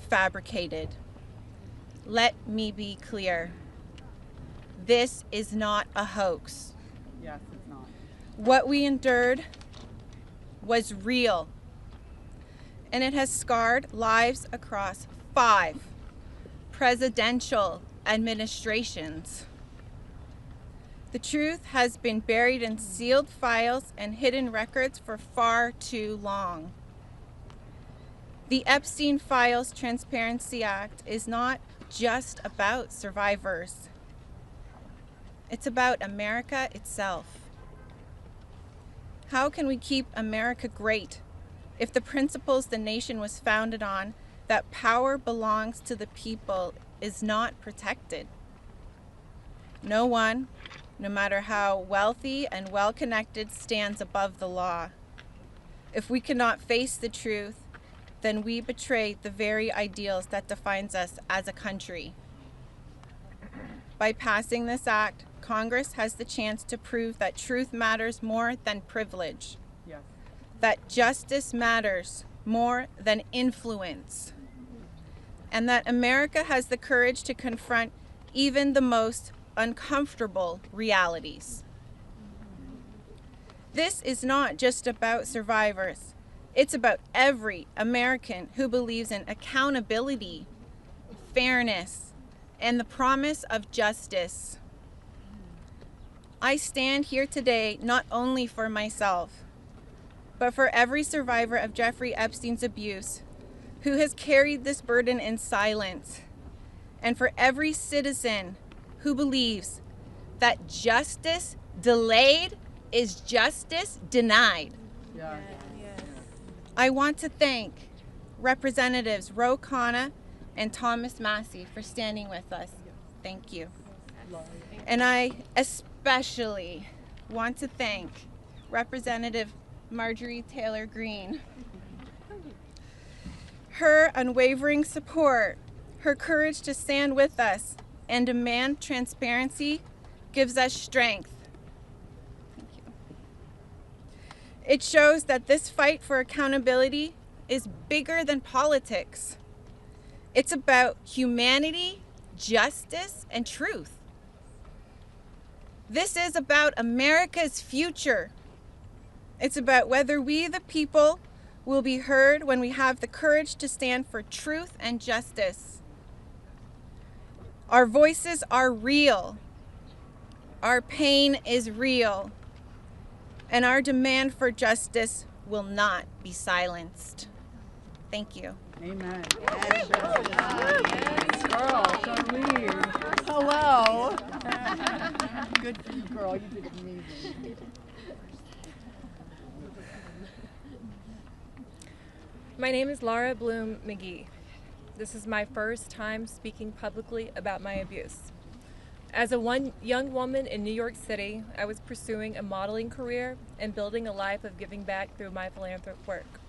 fabricated. Let me be clear. This is not a hoax. Yes, it's not. What we endured was real. and it has scarred lives across 5 presidential administrations. The truth has been buried in sealed files and hidden records for far too long. The Epstein Files Transparency Act is not just about survivors. It's about America itself. How can we keep America great if the principles the nation was founded on, that power belongs to the people, is not protected? No one, no matter how wealthy and well-connected, stands above the law. If we cannot face the truth, then we betray the very ideals that defines us as a country. By passing this act, Congress has the chance to prove that truth matters more than privilege, that justice matters more than influence, and that America has the courage to confront even the most uncomfortable realities. This is not just about survivors. It's about every American who believes in accountability, fairness, and the promise of justice. I stand here today not only for myself, but for every survivor of Jeffrey Epstein's abuse who has carried this burden in silence, and for every citizen who believes that justice delayed is justice denied. Yeah. I want to thank Representatives Ro Khanna and Thomas Massey for standing with us. Thank you. And I especially want to thank Representative Marjorie Taylor Greene. Her unwavering support, her courage to stand with us and demand transparency gives us strength. Thank you. It shows that this fight for accountability is bigger than politics. It's about humanity, justice, and truth. This is about America's future. It's about whether we, the people, will be heard when we have the courage to stand for truth and justice. Our voices are real. Our pain is real. And our demand for justice will not be silenced. Thank you. Amen. Yes. Girl, Charlene. Hello. Good for you, girl. You did amazing. My name is Laura Bloom McGee. This is my first time speaking publicly about my abuse. As a young woman in New York City, I was pursuing a modeling career and building a life of giving back through my philanthropic work.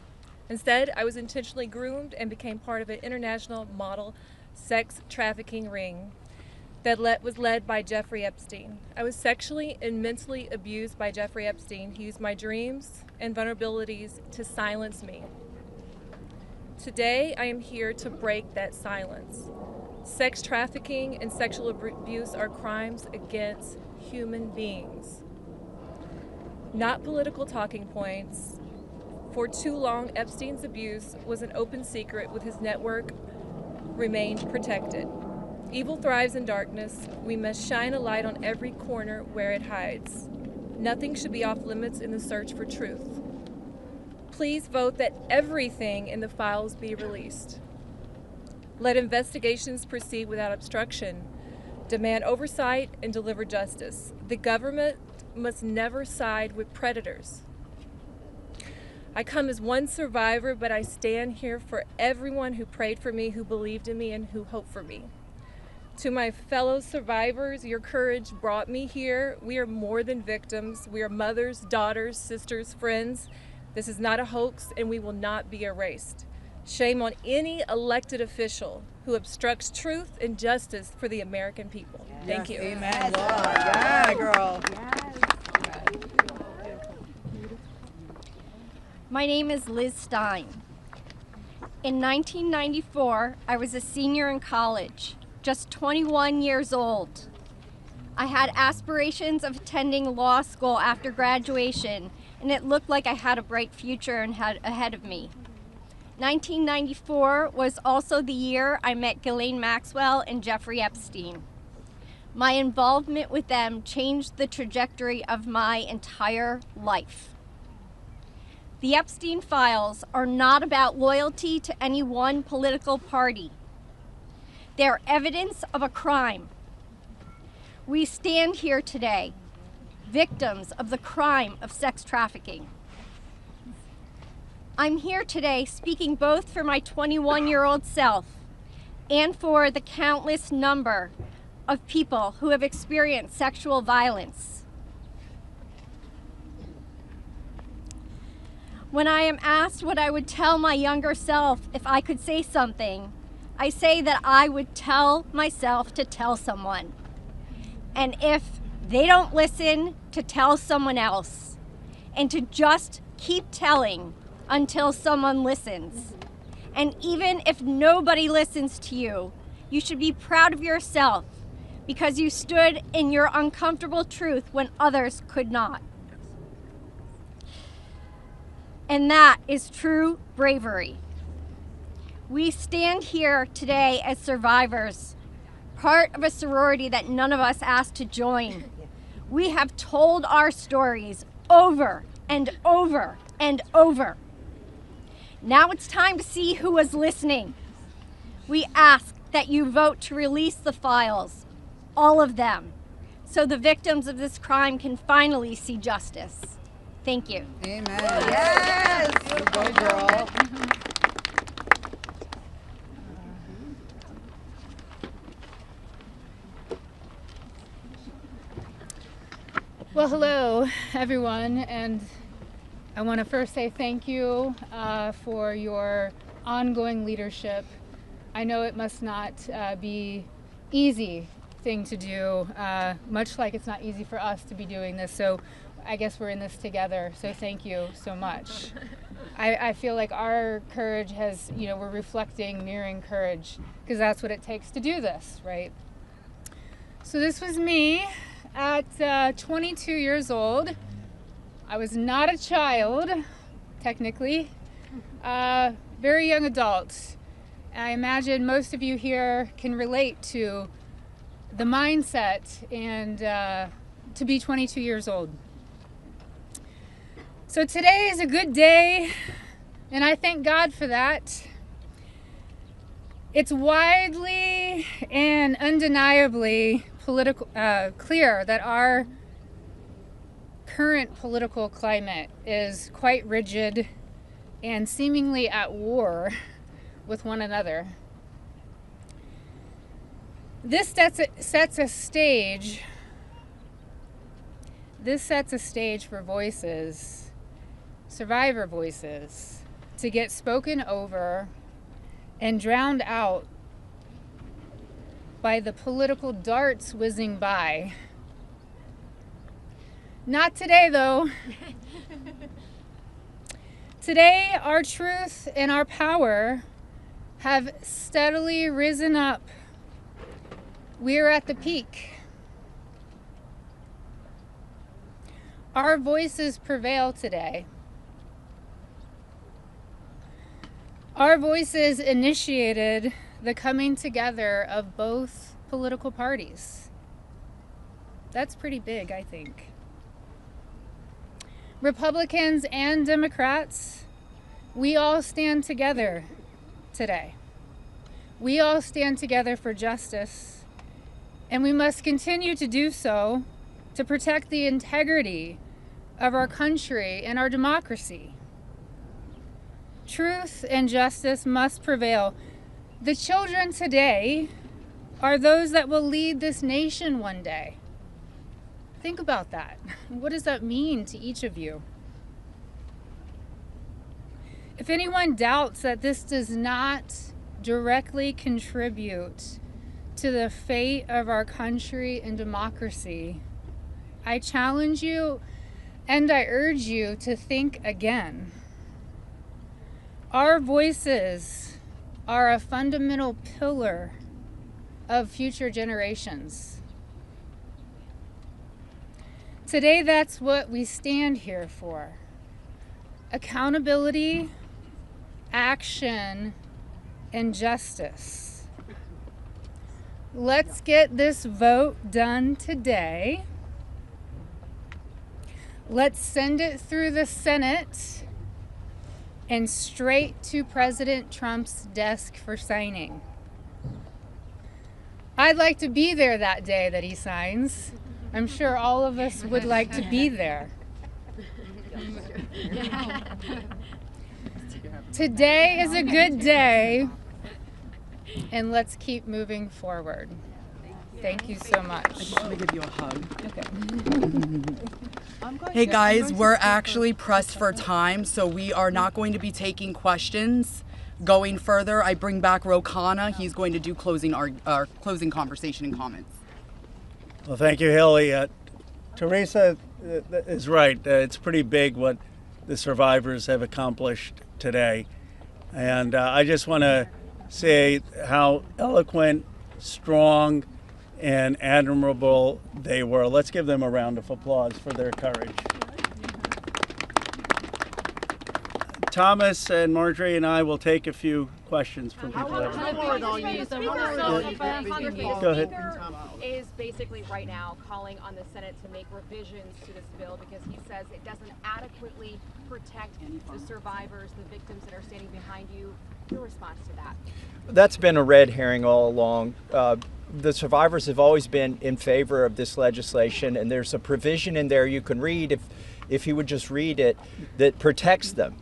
Instead, I was intentionally groomed and became part of an international model sex trafficking ring that was led by Jeffrey Epstein. I was sexually and mentally abused by Jeffrey Epstein. He used my dreams and vulnerabilities to silence me. Today, I am here to break that silence. Sex trafficking and sexual abuse are crimes against human beings, not political talking points. For too long, Epstein's abuse was an open secret, with his network remained protected. Evil thrives in darkness. We must shine a light on every corner where it hides. Nothing should be off limits in the search for truth. Please vote that everything in the files be released. Let investigations proceed without obstruction. Demand oversight and deliver justice. The government must never side with predators. I come as one survivor, but I stand here for everyone who prayed for me, who believed in me, and who hoped for me. To my fellow survivors, your courage brought me here. We are more than victims. We are mothers, daughters, sisters, friends. This is not a hoax, and we will not be erased. Shame on any elected official who obstructs truth and justice for the American people. Yes. Thank you. Amen. Yeah, girl. My name is Liz Stein. In 1994, I was a senior in college, just 21 years old. I had aspirations of attending law school after graduation, and it looked like I had a bright future ahead of me. 1994 was also the year I met Ghislaine Maxwell and Jeffrey Epstein. My involvement with them changed the trajectory of my entire life. The Epstein Files are not about loyalty to any one political party. They're evidence of a crime. We stand here today, victims of the crime of sex trafficking. I'm here today speaking both for my 21-year-old self and for the countless number of people who have experienced sexual violence. When I am asked what I would tell my younger self if I could say something, I say that I would tell myself to tell someone. And if they don't listen, to tell someone else. And to just keep telling until someone listens. And even if nobody listens to you, you should be proud of yourself because you stood in your uncomfortable truth when others could not. And that is true bravery. We stand here today as survivors, part of a sorority that none of us asked to join. We have told our stories over and over and over. Now it's time to see who was listening. We ask that you vote to release the files, all of them, so the victims of this crime can finally see justice. Thank you. Amen. Yes! You go, girl. Well, hello, everyone, and I want to first say thank you for your ongoing leadership. I know it must not be easy thing to do, much like it's not easy for us to be doing this, so I guess we're in this together, so thank you so much. I feel like our courage has, we're reflecting, mirroring courage, because that's what it takes to do this, right? So this was me at 22 years old. I was not a child, technically, very young adult. I imagine most of you here can relate to the mindset and to be 22 years old. So today is a good day, and I thank God for that. It's widely and undeniably clear that our current political climate is quite rigid and seemingly at war with one another. This sets a stage for voices, survivor voices, to get spoken over and drowned out by the political darts whizzing by. Not today, though. Today, our truth and our power have steadily risen up. We are at the peak. Our voices prevail today. Our voices initiated the coming together of both political parties. That's pretty big, I think. Republicans and Democrats, we all stand together today. We all stand together for justice, and we must continue to do so to protect the integrity of our country and our democracy. Truth and justice must prevail. The children today are those that will lead this nation one day. Think about that. What does that mean to each of you? If anyone doubts that this does not directly contribute to the fate of our country and democracy, I challenge you and I urge you to think again. Our voices are a fundamental pillar of future generations. Today, that's what we stand here for. Accountability action, and justice. Let's get this vote done today. Let's send it through the Senate and straight to President Trump's desk for signing. I'd like to be there that day that he signs. I'm sure all of us would like to be there. Today is a good day, and let's keep moving forward. Thank you so much. I just want to give you a hug. Okay. Hey guys, we're actually pressed for time, so we are not going to be taking questions. Going further, I bring back Rokana. He's going to do our closing conversation and comments. Well, thank you, Haley. Teresa is right. It's pretty big what the survivors have accomplished today. And I just want to say how eloquent, strong, and admirable they were. Let's give them a round of applause for their courage. Thomas and Marjorie and I will take a few questions from people. Go ahead. Is basically right now calling on the Senate to make revisions to this bill because he says it doesn't adequately protect the survivors, the victims that are standing behind you. Your response to that? That's been a red herring all along. The survivors have always been in favor of this legislation, and there's a provision in there you can read if you would just read it that protects them.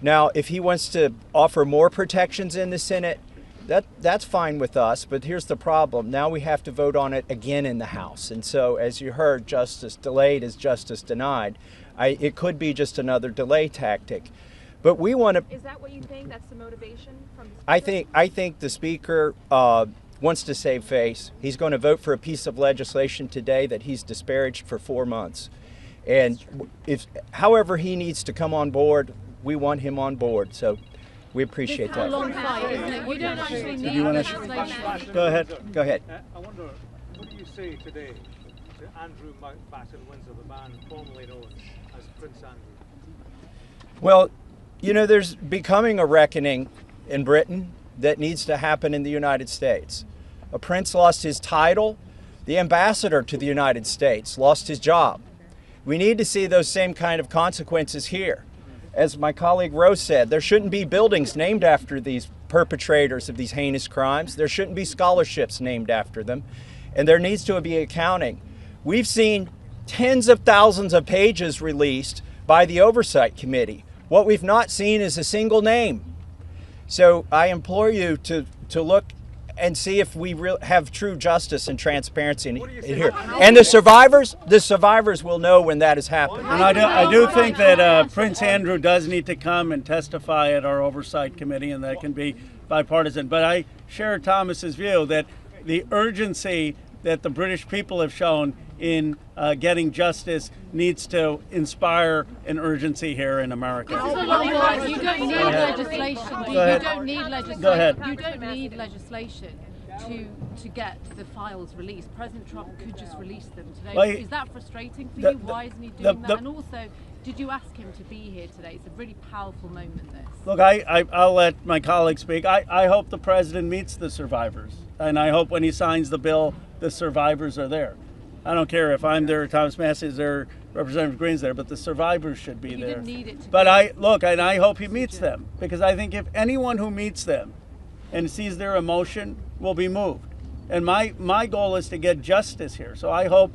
Now, if he wants to offer more protections in the Senate, that's fine with us, but here's the problem. Now we have to vote on it again in the House. And so, as you heard, justice delayed is justice denied. It could be just another delay tactic. But we want to... Is that what you think? That's the motivation from the Speaker? I think the Speaker wants to save face. He's going to vote for a piece of legislation today that he's disparaged for 4 months. And however he needs to come on board, we want him on board. So we appreciate that. You don't actually need legislation. Go ahead. I wonder, what do you say today to Andrew Mountbatten-Windsor, the man formerly known as Prince Andrew? Well, you know, there's becoming a reckoning in Britain that needs to happen in the United States. A prince lost his title. The ambassador to the United States lost his job. We need to see those same kind of consequences here. As my colleague Rose said, there shouldn't be buildings named after these perpetrators of these heinous crimes. There shouldn't be scholarships named after them. And there needs to be accounting. We've seen tens of thousands of pages released by the Oversight Committee. What we've not seen is a single name. So I implore you to look and see if we have true justice and transparency in here. And the survivors will know when that has happened. And I do think that Prince Andrew does need to come and testify at our Oversight Committee, and that can be bipartisan. But I share Thomas's view that the urgency that the British people have shown in getting justice needs to inspire an urgency here in America. You don't need legislation. You don't need legislation. Go ahead. You don't need legislation to get the files released. President Trump could just release them today. Well, is that frustrating for you? Why isn't he doing that? And also, did you ask him to be here today? It's a really powerful moment, this. Look, I'll let my colleagues speak. I hope the president meets the survivors. And I hope when he signs the bill, the survivors are there. I don't care if I'm there, Thomas Massey is there, Representative Greene's there, but the survivors should be there. Didn't need it to but I hope he meets them, because I think if anyone who meets them and sees their emotion will be moved. And my goal is to get justice here. So I hope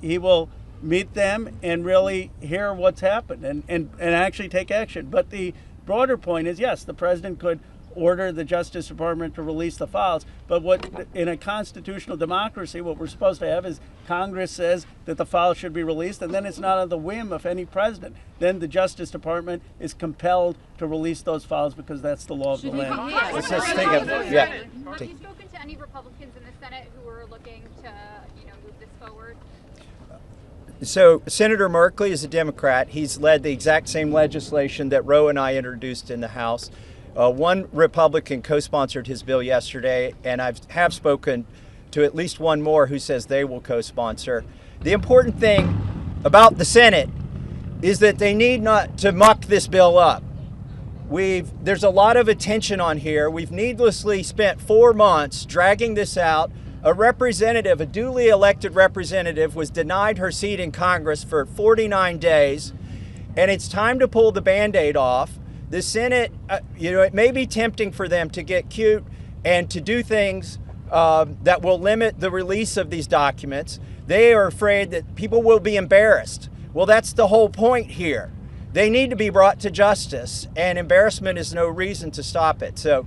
he will meet them and really hear what's happened and actually take action. But the broader point is, yes, the president could order the Justice Department to release the files, but what in a constitutional democracy, what we're supposed to have is Congress says that the files should be released, and then it's not on the whim of any president. Then the Justice Department is compelled to release those files because that's the law of the land. Let's just take it. Yeah. Have you spoken to any Republicans in the Senate who are looking to, move this forward? So Senator Merkley is a Democrat. He's led the exact same legislation that Roe and I introduced in the House. One Republican co-sponsored his bill yesterday, and I have spoken to at least one more who says they will co-sponsor. The important thing about the Senate is that they need not to muck this bill up. There's a lot of attention on here. We've needlessly spent 4 months dragging this out. A duly elected representative, was denied her seat in Congress for 49 days, and it's time to pull the Band-Aid off. The Senate, it may be tempting for them to get cute and to do things that will limit the release of these documents. They are afraid that people will be embarrassed. Well, that's the whole point here. They need to be brought to justice, and embarrassment is no reason to stop it. So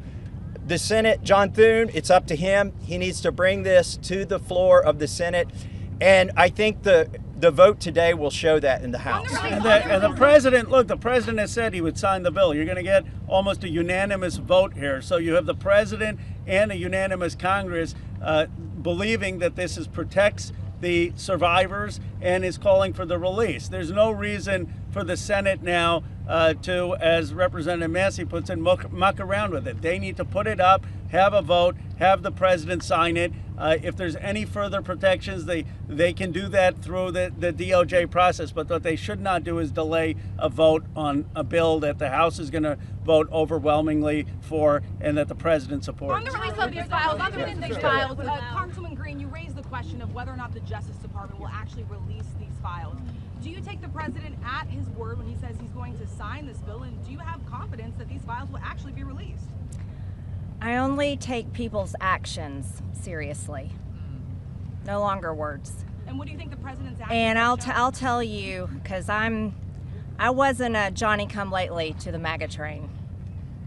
the Senate, John Thune, it's up to him. He needs to bring this to the floor of the Senate. And I think the vote today will show that in the House. And the president, look, the president has said he would sign the bill. You're going to get almost a unanimous vote here. So you have the president and a unanimous Congress believing that this protects the survivors and is calling for the release. There's no reason for the Senate now to, as Representative Massey puts it, muck around with it. They need to put it up, have a vote, have the president sign it. If there's any further protections, they can do that through the DOJ process. But what they should not do is delay a vote on a bill that the House is going to vote overwhelmingly for and that the president supports. On the release of these files, Congresswoman Greene, you raised the question of whether or not the Justice Department will actually release these files. Do you take the president at his word when he says he's going to sign this bill, and do you have confidence that these files will actually be released? I only take people's actions seriously, no longer words. And what do you think the president's actions? And I'll tell you, because I wasn't a Johnny-come-lately to the MAGA train.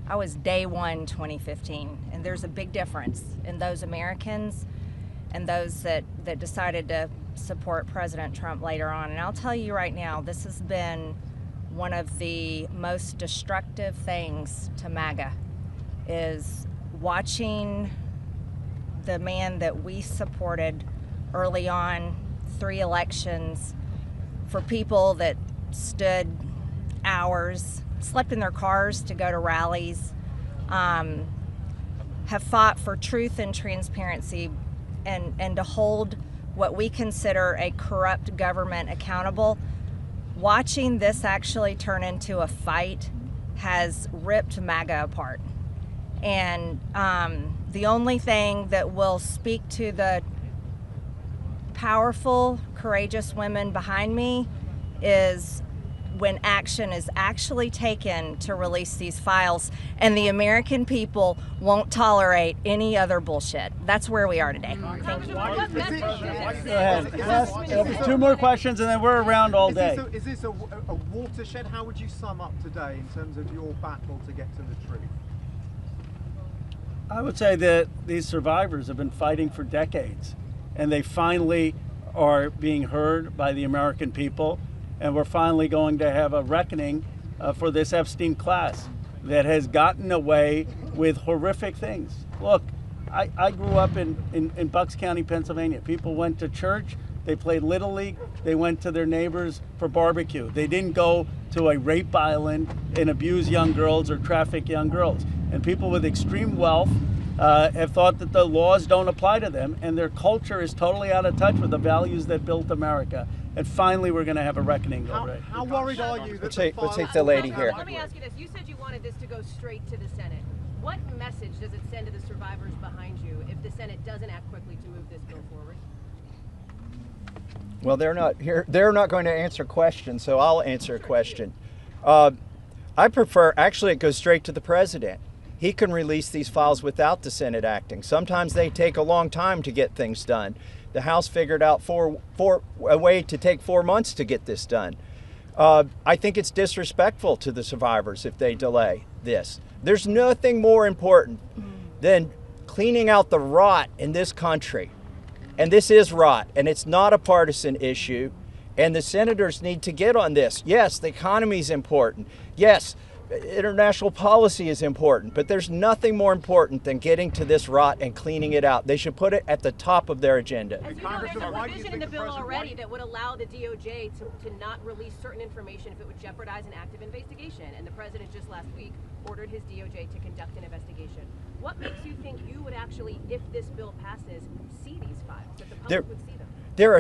I was day one 2015, and there's a big difference in those Americans and those that decided to support President Trump later on. And I'll tell you right now, this has been one of the most destructive things to MAGA, is watching the man that we supported early on, 3 elections, for people that stood hours, slept in their cars to go to rallies, have fought for truth and transparency and to hold what we consider a corrupt government accountable. Watching this actually turn into a fight has ripped MAGA apart. And the only thing that will speak to the powerful, courageous women behind me is when action is actually taken to release these files, and the American people won't tolerate any other bullshit. That's where we are today. Thank you. Go ahead. 2 more questions, and then we're around all day. Is this a watershed? How would you sum up today in terms of your battle to get to the truth? I would say that these survivors have been fighting for decades, and they finally are being heard by the American people. And we're finally going to have a reckoning for this Epstein class that has gotten away with horrific things. Look, I grew up in Bucks County, Pennsylvania. People went to church, they played Little League, they went to their neighbors for barbecue. They didn't go to a rape island and abuse young girls or traffic young girls. And people with extreme wealth have thought that the laws don't apply to them, and their culture is totally out of touch with the values that built America. And finally, we're going to have a reckoning over it. How worried are you? We'll take the lady here. Let me ask you this. You said you wanted this to go straight to the Senate. What message does it send to the survivors behind you if the Senate doesn't act quickly to move this bill forward? Well, they're not here. They're not going to answer questions, so I'll answer a question. I prefer, actually, it goes straight to the president. He can release these files without the Senate acting. Sometimes they take a long time to get things done. The House figured out a way to take 4 months to get this done. I think it's disrespectful to the survivors if they delay this. There's nothing more important than cleaning out the rot in this country. And this is rot, and it's not a partisan issue. And the senators need to get on this. Yes, the economy is important. Yes, international policy is important, but there's nothing more important than getting to this rot and cleaning it out. They should put it at the top of their agenda. As you know, there's a provision in the bill already that would allow the DOJ to not release certain information if it would jeopardize an active investigation. And the president just last week ordered his DOJ to conduct an investigation. What makes you think you would actually, if this bill passes, see these files, that the public would see them? There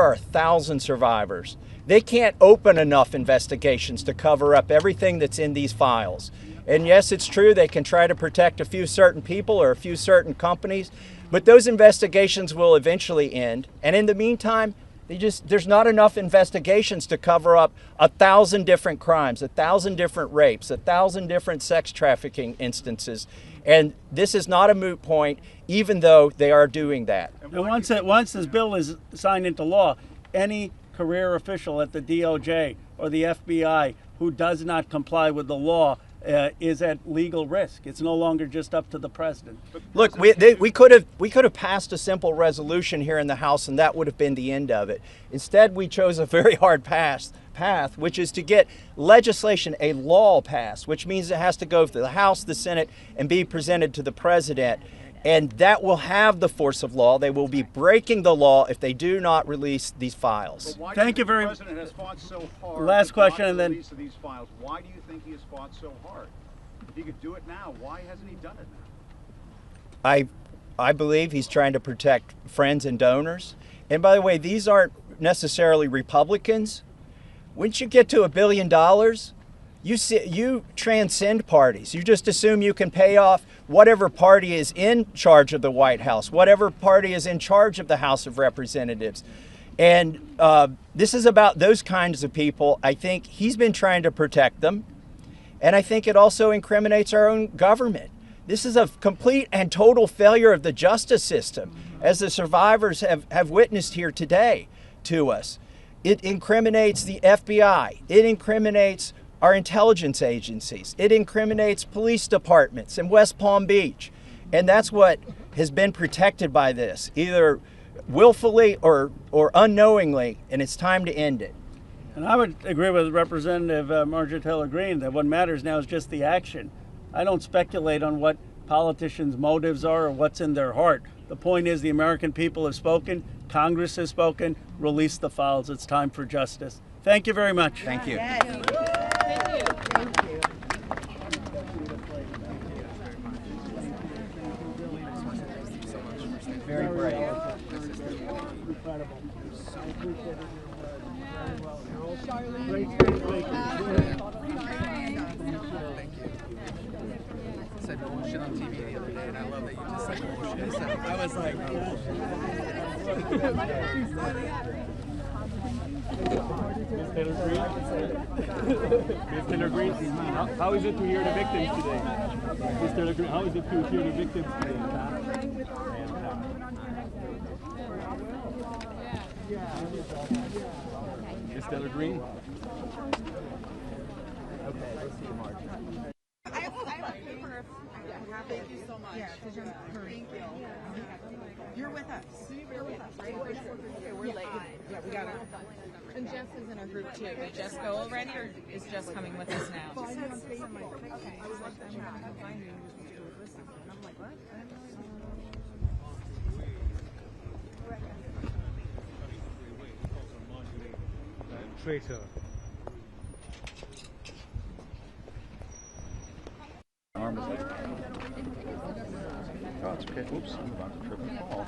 are 1,000 survivors. They can't open enough investigations to cover up everything that's in these files. And yes, it's true they can try to protect a few certain people or a few certain companies, but those investigations will eventually end. And in the meantime, there's not enough investigations to cover up 1,000 different crimes, 1,000 different rapes, 1,000 different sex trafficking instances. And this is not a moot point, even though they are doing that. And once this bill is signed into law, any career official at the DOJ or the FBI who does not comply with the law is at legal risk. It's no longer just up to the president. Look, we could have passed a simple resolution here in the House, and that would have been the end of it. Instead, we chose a very hard path, which is to get legislation, a law passed, which means it has to go to the House, the Senate, and be presented to the president. And that will have the force of law. They will be breaking the law if they do not release these files. Thank you very much. The president has fought so hard. Last question, and then release of these files. Why do you think he has fought so hard? If he could do it now, why hasn't he done it now? I believe he's trying to protect friends and donors. And by the way, these aren't necessarily Republicans. Once you get to $1 billion, you transcend parties. You just assume you can pay off whatever party is in charge of the White House, whatever party is in charge of the House of Representatives. And this is about those kinds of people. I think he's been trying to protect them. And I think it also incriminates our own government. This is a complete and total failure of the justice system, as the survivors have witnessed here today to us. It incriminates the FBI. It incriminates our intelligence agencies. It incriminates police departments in West Palm Beach. And that's what has been protected by this, either willfully or unknowingly, and it's time to end it. And I would agree with Representative Marjorie Taylor Greene that what matters now is just the action. I don't speculate on what politicians' motives are or what's in their heart. The point is the American people have spoken, Congress has spoken, release the files. It's time for justice. Thank you very much. Thank you. Very brave. Incredible. Said bullshit on TV the other day, and I love that you just said bullshit. So I was like, Ms. Taylor Greene? Ms. Taylor Greene, how is it to hear the victims today? Ms. Taylor Greene, how is it to hear the victims today? Ms. Taylor Greene? Okay, let's see you, Marjorie. Thank you so much. Thank you. You're with us. You're with us, right? We're late. Yeah, we got it. And Jess is in a group too. Did Jess go already, or is Jess coming with us now? Okay. Traitor. Arm is like, oh, it's okay. Oops, I'm about to trip and fall.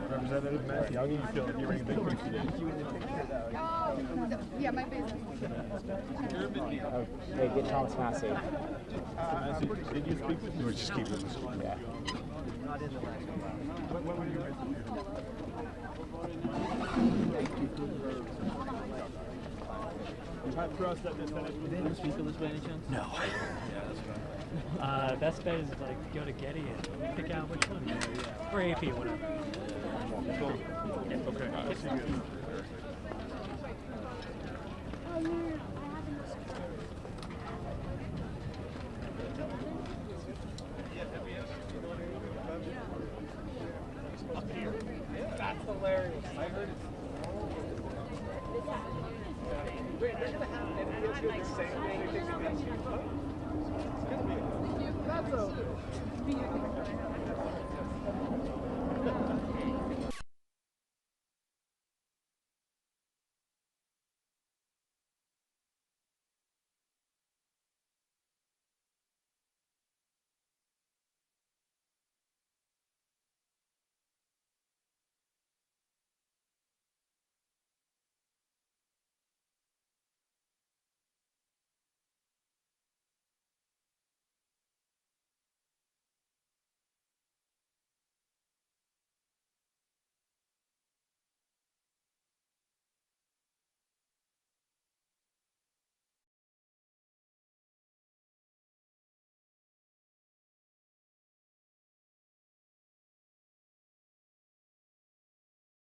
Representative Matt Young, you feel like you're victims today? Yeah, my business. Hey, get Thomas Massey. Did you speak with him? Or just keep it this one? Yeah. What were you writing? Trust that this Senate. Did they speak with this by any chance? No. Yeah, that's right. Best bet is like go to Getty and pick out which one. Yeah. Or AP, whatever. Okay. I'll see you. That's hilarious. I heard it. Wait, they're gonna have NPS do the same thing against you. That's a